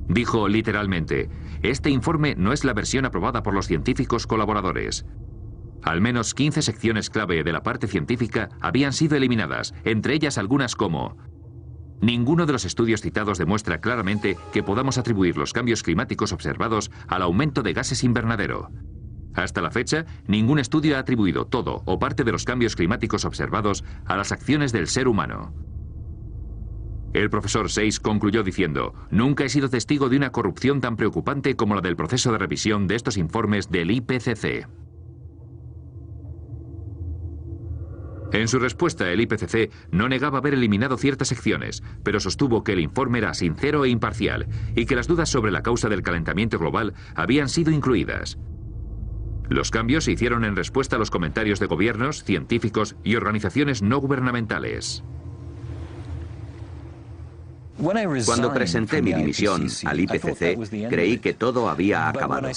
Dijo literalmente, este informe no es la versión aprobada por los científicos colaboradores. Al menos 15 secciones clave de la parte científica habían sido eliminadas, entre ellas algunas como: ninguno de los estudios citados demuestra claramente que podamos atribuir los cambios climáticos observados al aumento de gases invernadero. Hasta la fecha, ningún estudio ha atribuido todo o parte de los cambios climáticos observados a las acciones del ser humano. El profesor Seix concluyó diciendo: nunca he sido testigo de una corrupción tan preocupante como la del proceso de revisión de estos informes del IPCC. En su respuesta, el IPCC no negaba haber eliminado ciertas secciones, pero sostuvo que el informe era sincero e imparcial y que las dudas sobre la causa del calentamiento global habían sido incluidas. Los cambios se hicieron en respuesta a los comentarios de gobiernos, científicos y organizaciones no gubernamentales. Cuando presenté mi dimisión al IPCC, creí que todo había acabado.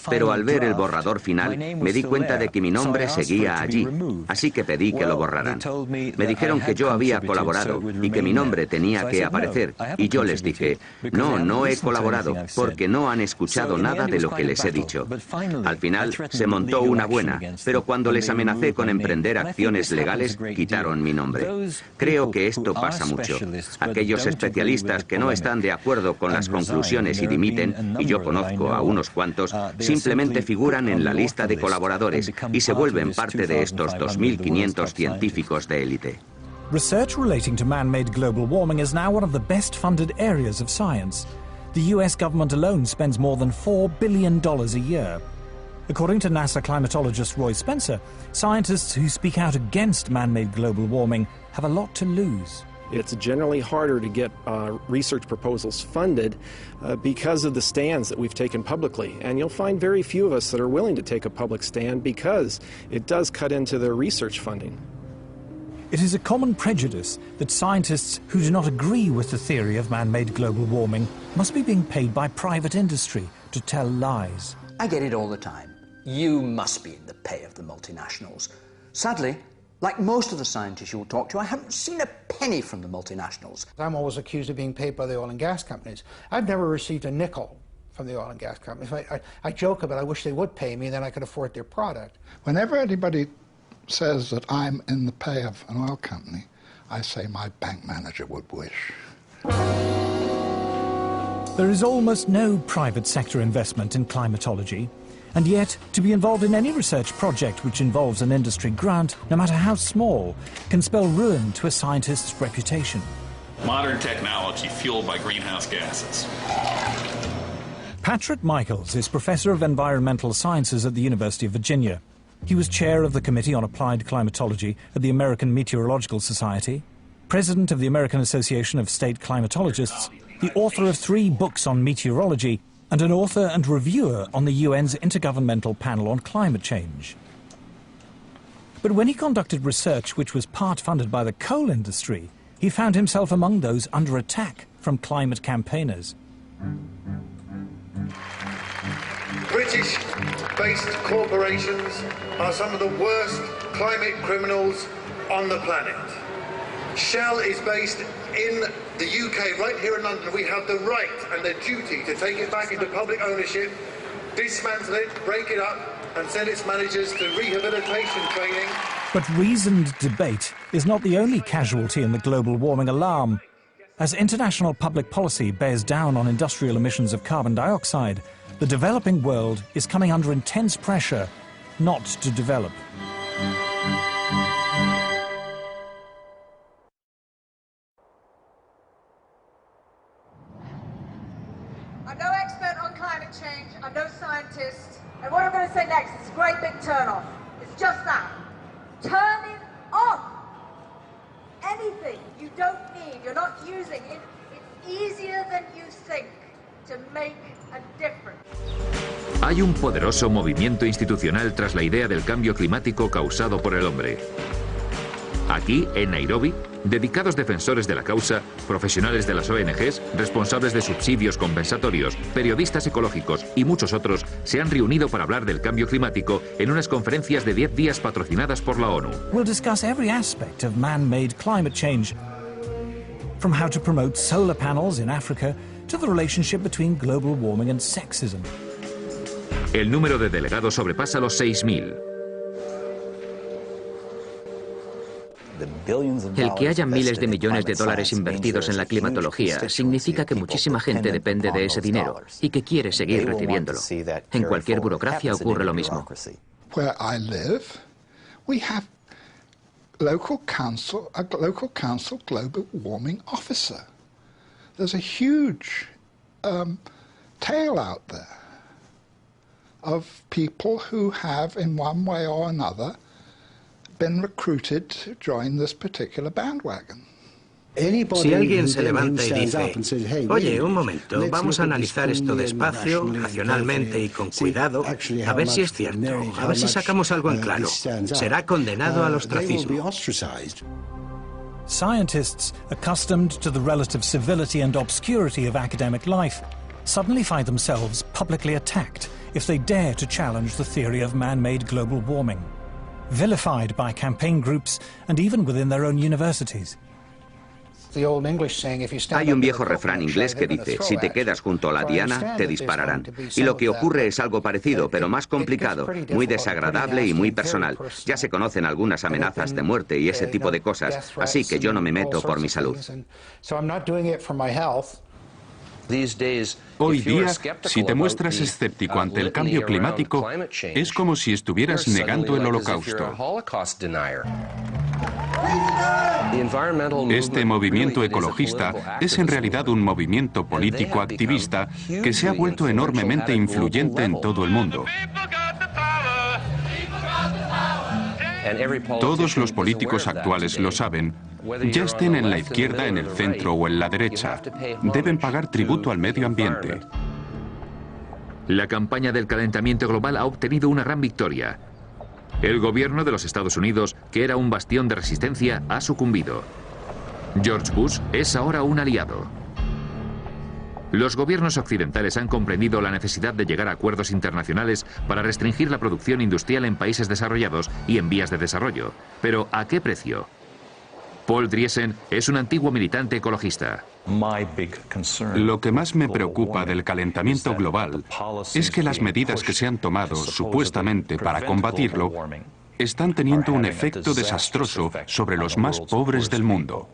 Pero al ver el borrador final, me di cuenta de que mi nombre seguía allí, así que pedí que lo borraran. Me dijeron que yo había colaborado y que mi nombre tenía que aparecer, y yo les dije: no he colaborado, porque no han escuchado nada de lo que les he dicho. Al final se montó una buena, pero cuando les amenacé con emprender acciones legales, quitaron mi nombre. Creo que esto pasa mucho. Aquellos especialistas que no están de acuerdo con las conclusiones y dimiten, y yo conozco a unos cuantos, simplemente figuran en la lista de colaboradores y se vuelven parte de estos 2.500 científicos de élite. Research relating to man-made global warming is now one of the best-funded areas of science. The US government alone spends more than $4 billion a year. According to NASA climatologist Roy Spencer, scientists who speak out against man-made global warming have a lot to lose. It's generally harder to get research proposals funded because of the stands that we've taken publicly. And you'll find very few of us that are willing to take a public stand because it does cut into their research funding. It is a common prejudice that scientists who do not agree with the theory of man-made global warming must be being paid by private industry to tell lies. I get it all the time. You must be in the pay of the multinationals. Sadly, like most of the scientists you'll talk to, I haven't seen a penny from the multinationals. I'm always accused of being paid by the oil and gas companies. I've never received a nickel from the oil and gas companies. I joke about I wish they would pay me, then I could afford their product. Whenever anybody says that I'm in the pay of an oil company, I say my bank manager would wish. There is almost no private sector investment in climatology. And yet, to be involved in any research project which involves an industry grant, no matter how small, can spell ruin to a scientist's reputation. Modern technology fueled by greenhouse gases. Patrick Michaels is Professor of Environmental Sciences at the University of Virginia. He was chair of the Committee on Applied Climatology at the American Meteorological Society, president of the American Association of State Climatologists, the author of 3 books on meteorology, and an author and reviewer on the UN's Intergovernmental Panel on Climate Change. But when he conducted research which was part funded by the coal industry, he found himself among those under attack from climate campaigners. British-based corporations are some of the worst climate criminals on the planet. Shell is based in the UK, right here in London. We have the right and the duty to take it back into public ownership, dismantle it, break it up, and send its managers to rehabilitation training. But reasoned debate is not the only casualty in the global warming alarm. As international public policy bears down on industrial emissions of carbon dioxide, the developing world is coming under intense pressure not to develop. I'm no expert on climate change, I'm no scientist, and what I'm going to say next is a great big turn-off. It's just that. Turn it off! Anything you don't need, you're not using it, it's easier than you think to make a difference. Hay un poderoso movimiento institucional tras la idea del cambio climático causado por el hombre. Aquí, en Nairobi, dedicados defensores de la causa, profesionales de las ONGs, responsables de subsidios compensatorios, periodistas ecológicos y muchos otros se han reunido para hablar del cambio climático en unas conferencias de 10 días patrocinadas por la ONU. We'll discuss every aspect of man-made climate change, from how to promote solar panels in Africa to the relationship between global warming and sexism. El número de delegados sobrepasa los 6.000. El que haya miles de millones de dólares invertidos en la climatología significa que muchísima gente depende de ese dinero y que quiere seguir recibiéndolo. En cualquier burocracia ocurre lo mismo. Where I live, we have a local council global warming officer. there's a huge tale out there of people who have, in one way or another, been recruited to join this particular bandwagon. Si alguien se levanta y dice, oye, un momento, vamos a analizar esto despacio, racionalmente y con cuidado, a ver si es cierto, a ver si sacamos algo en claro, será condenado al ostracismo. Scientists, accustomed to the relative civility and obscurity of academic life, suddenly find themselves publicly attacked if they dare to challenge the theory of man-made global warming, vilified by campaign groups and even within their own universities. Hay un viejo refrán inglés que dice, si te quedas junto a la diana, te dispararán. Y lo que ocurre es algo parecido, pero más complicado, muy desagradable y muy personal. Ya se conocen algunas amenazas de muerte y ese tipo de cosas, así que yo no me meto por mi salud. Hoy día, si te muestras escéptico ante el cambio climático, es como si estuvieras negando el Holocausto. Este movimiento ecologista es en realidad un movimiento político activista que se ha vuelto enormemente influyente en todo el mundo. Todos los políticos actuales lo saben, ya estén en la izquierda, en el centro o en la derecha. Deben pagar tributo al medio ambiente. La campaña del calentamiento global ha obtenido una gran victoria. El gobierno de los Estados Unidos, que era un bastión de resistencia, ha sucumbido. George Bush es ahora un aliado. Los gobiernos occidentales han comprendido la necesidad de llegar a acuerdos internacionales para restringir la producción industrial en países desarrollados y en vías de desarrollo. Pero ¿a qué precio? Paul Driesen es un antiguo militante ecologista. Lo que más me preocupa del calentamiento global es que las medidas que se han tomado supuestamente para combatirlo están teniendo un efecto desastroso sobre los más pobres del mundo.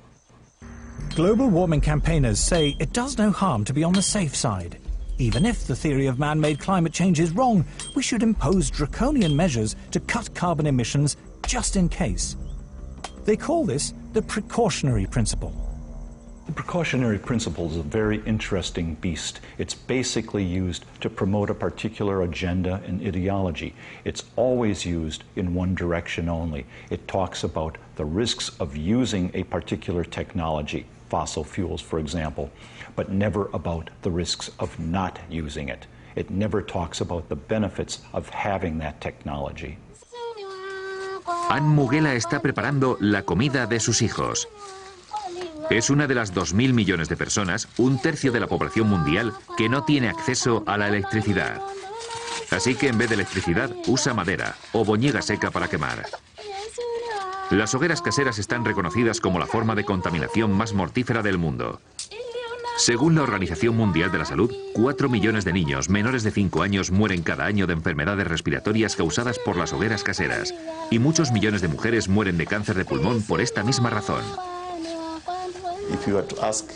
Global warming campaigners say it does no harm to be on the safe side. Even if the theory of man-made climate change is wrong, we should impose draconian measures to cut carbon emissions just in case. They call this the precautionary principle. The precautionary principle is a very interesting beast. It's basically used to promote a particular agenda and ideology. It's always used in one direction only. It talks about the risks of using a particular technology, fossil fuels, for example, but never about the risks of not using it. It never talks about the benefits of having that technology. Anne Mughela está preparando la comida de sus hijos. Es una de las 2.000 millones de personas, un tercio de la población mundial, que no tiene acceso a la electricidad. Así que en vez de electricidad, usa madera o boñiga seca para quemar. Las hogueras caseras están reconocidas como la forma de contaminación más mortífera del mundo. Según la Organización Mundial de la Salud, 4 millones de niños menores de 5 años mueren cada año de enfermedades respiratorias causadas por las hogueras caseras. Y muchos millones de mujeres mueren de cáncer de pulmón por esta misma razón.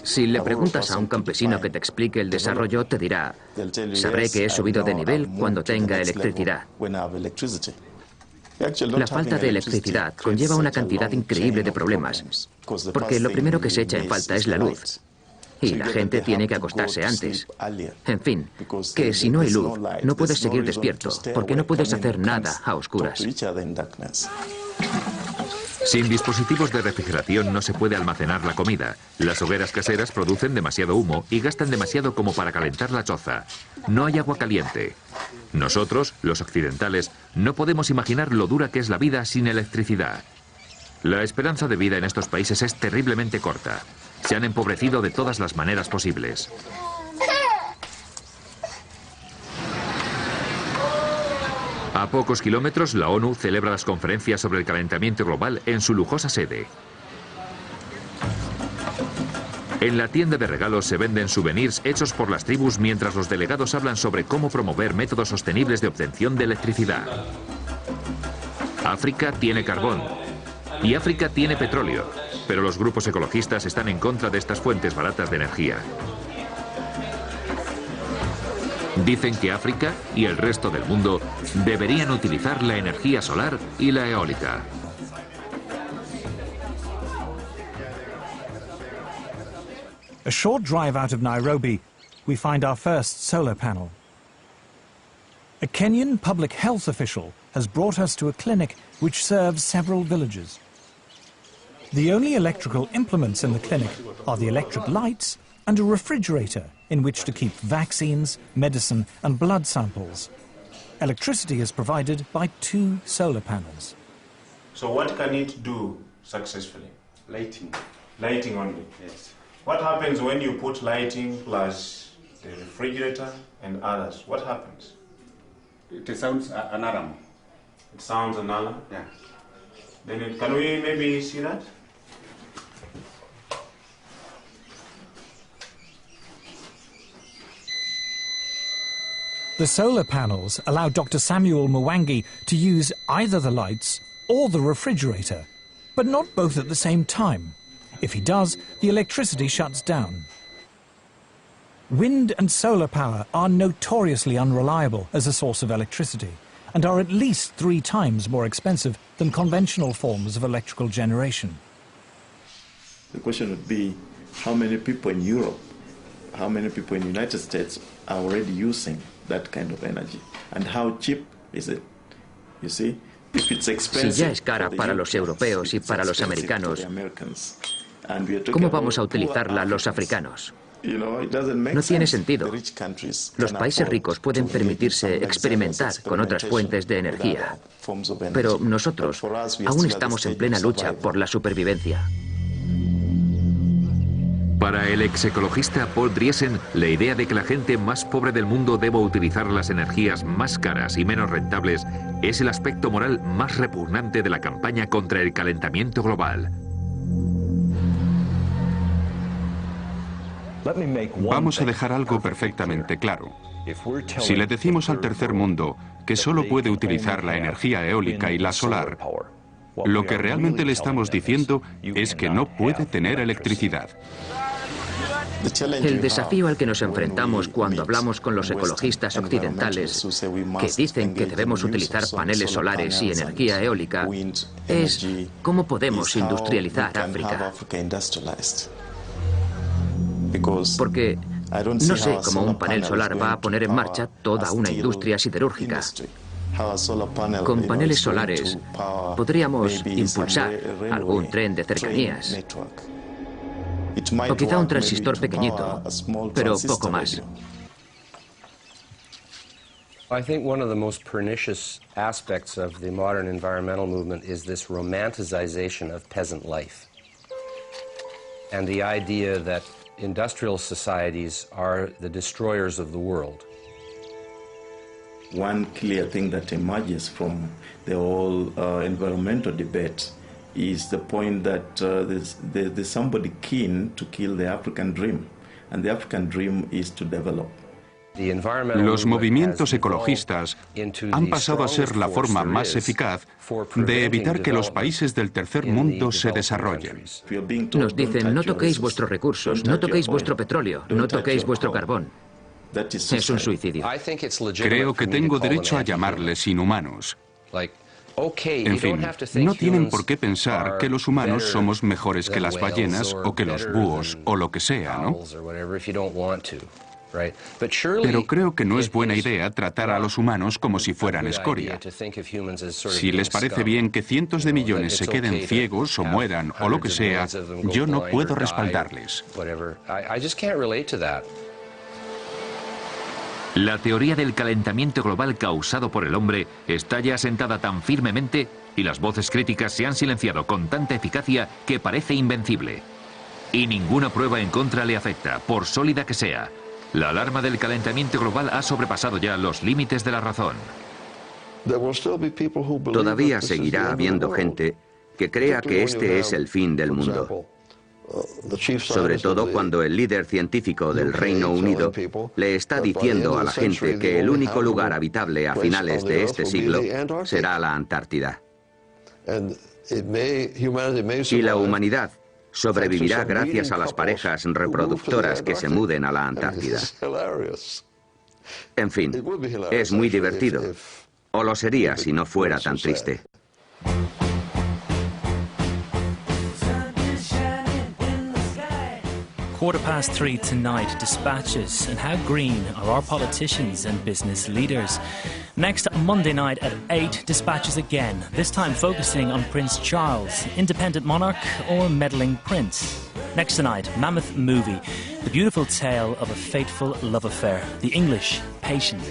Si le preguntas a un campesino que te explique el desarrollo, te dirá, sabré que he subido de nivel cuando tenga electricidad. La falta de electricidad conlleva una cantidad increíble de problemas, porque lo primero que se echa en falta es la luz. Y la gente tiene que acostarse antes. En fin, que si no hay luz, no puedes seguir despierto, porque no puedes hacer nada a oscuras. Sin dispositivos de refrigeración no se puede almacenar la comida. Las hogueras caseras producen demasiado humo y gastan demasiado como para calentar la choza. No hay agua caliente. Nosotros, los occidentales, no podemos imaginar lo dura que es la vida sin electricidad. La esperanza de vida en estos países es terriblemente corta. Se han empobrecido de todas las maneras posibles. A pocos kilómetros, la ONU celebra las conferencias sobre el calentamiento global en su lujosa sede. En la tienda de regalos se venden souvenirs hechos por las tribus mientras los delegados hablan sobre cómo promover métodos sostenibles de obtención de electricidad. África tiene carbón y África tiene petróleo, pero los grupos ecologistas están en contra de estas fuentes baratas de energía. Dicen que África y el resto del mundo deberían utilizar la energía solar y la eólica. A A short drive out of Nairobi, we find our first solar panel. A Kenyan public health official has brought us to a clinic which serves several villages. The only electrical implements in the clinic are the electric lights and a refrigerator in which to keep vaccines, medicine and blood samples. Electricity is provided by 2 solar panels. So what can it do successfully? Lighting. Lighting only? Yes. What happens when you put lighting plus the refrigerator and others? What happens? It sounds an alarm. It sounds an alarm? Yeah. Then can we maybe see that? The solar panels allow Dr. Samuel Mwangi to use either the lights or the refrigerator, but not both at the same time. If he does, the electricity shuts down. Wind and solar power are notoriously unreliable as a source of electricity and are at least 3 times more expensive than conventional forms of electrical generation. The question would be, how many people in Europe, how many people in the United States are already using that kind of energy? And how cheap is it? You see? If it's expensive, si ya es cara para los europeos y para los americanos, ¿cómo vamos a utilizarla los africanos? No tiene sentido. Los países ricos pueden permitirse experimentar con otras fuentes de energía, pero nosotros aún estamos en plena lucha por la supervivencia. Para el ex-ecologista Paul Driesen, la idea de que la gente más pobre del mundo deba utilizar las energías más caras y menos rentables es el aspecto moral más repugnante de la campaña contra el calentamiento global. Vamos a dejar algo perfectamente claro. Si le decimos al tercer mundo que solo puede utilizar la energía eólica y la solar, lo que realmente le estamos diciendo es que no puede tener electricidad. El desafío al que nos enfrentamos cuando hablamos con los ecologistas occidentales, que dicen que debemos utilizar paneles solares y energía eólica, es cómo podemos industrializar África. Porque no sé cómo un panel solar va a poner en marcha toda una industria siderúrgica. Con paneles solares podríamos impulsar algún tren de cercanías. O quizá un transistor pequeñito, pero poco más. I think one of the most pernicious aspects of the modern environmental movement is this romanticization of peasant life. And the idea that industrial societies are the destroyers of the world. One clear thing that emerges from the whole environmental debate is the point that there's somebody keen to kill the African dream, and the African dream is to develop. Los movimientos ecologistas han pasado a ser la forma más eficaz de evitar que los países del tercer mundo se desarrollen. Nos dicen, no toquéis vuestros recursos, no toquéis vuestro petróleo, no toquéis vuestro carbón. Es un suicidio. Creo que tengo derecho a llamarles inhumanos. En fin, no tienen por qué pensar que los humanos somos mejores que las ballenas o que los búhos o lo que sea, ¿no? Pero creo que no es buena idea tratar a los humanos como si fueran escoria. Si les parece bien que cientos de millones se queden ciegos o mueran o lo que sea, yo no puedo respaldarles. La teoría del calentamiento global causado por el hombre está ya asentada tan firmemente y las voces críticas se han silenciado con tanta eficacia que parece invencible. Y ninguna prueba en contra le afecta, por sólida que sea. La alarma del calentamiento global ha sobrepasado ya los límites de la razón. Todavía seguirá habiendo gente que crea que este es el fin del mundo. Sobre todo cuando el líder científico del Reino Unido le está diciendo a la gente que el único lugar habitable a finales de este siglo será la Antártida. Y la humanidad sobrevivirá gracias a las parejas reproductoras que se muden a la Antártida. En fin, es muy divertido. O lo sería si no fuera tan triste. 3:15 tonight, dispatches and how green are our politicians and business leaders. Next Monday night at 8, dispatches again, this time focusing on Prince Charles, independent monarch or meddling prince. Next tonight, Mammoth Movie, the beautiful tale of a fateful love affair, The English Patient.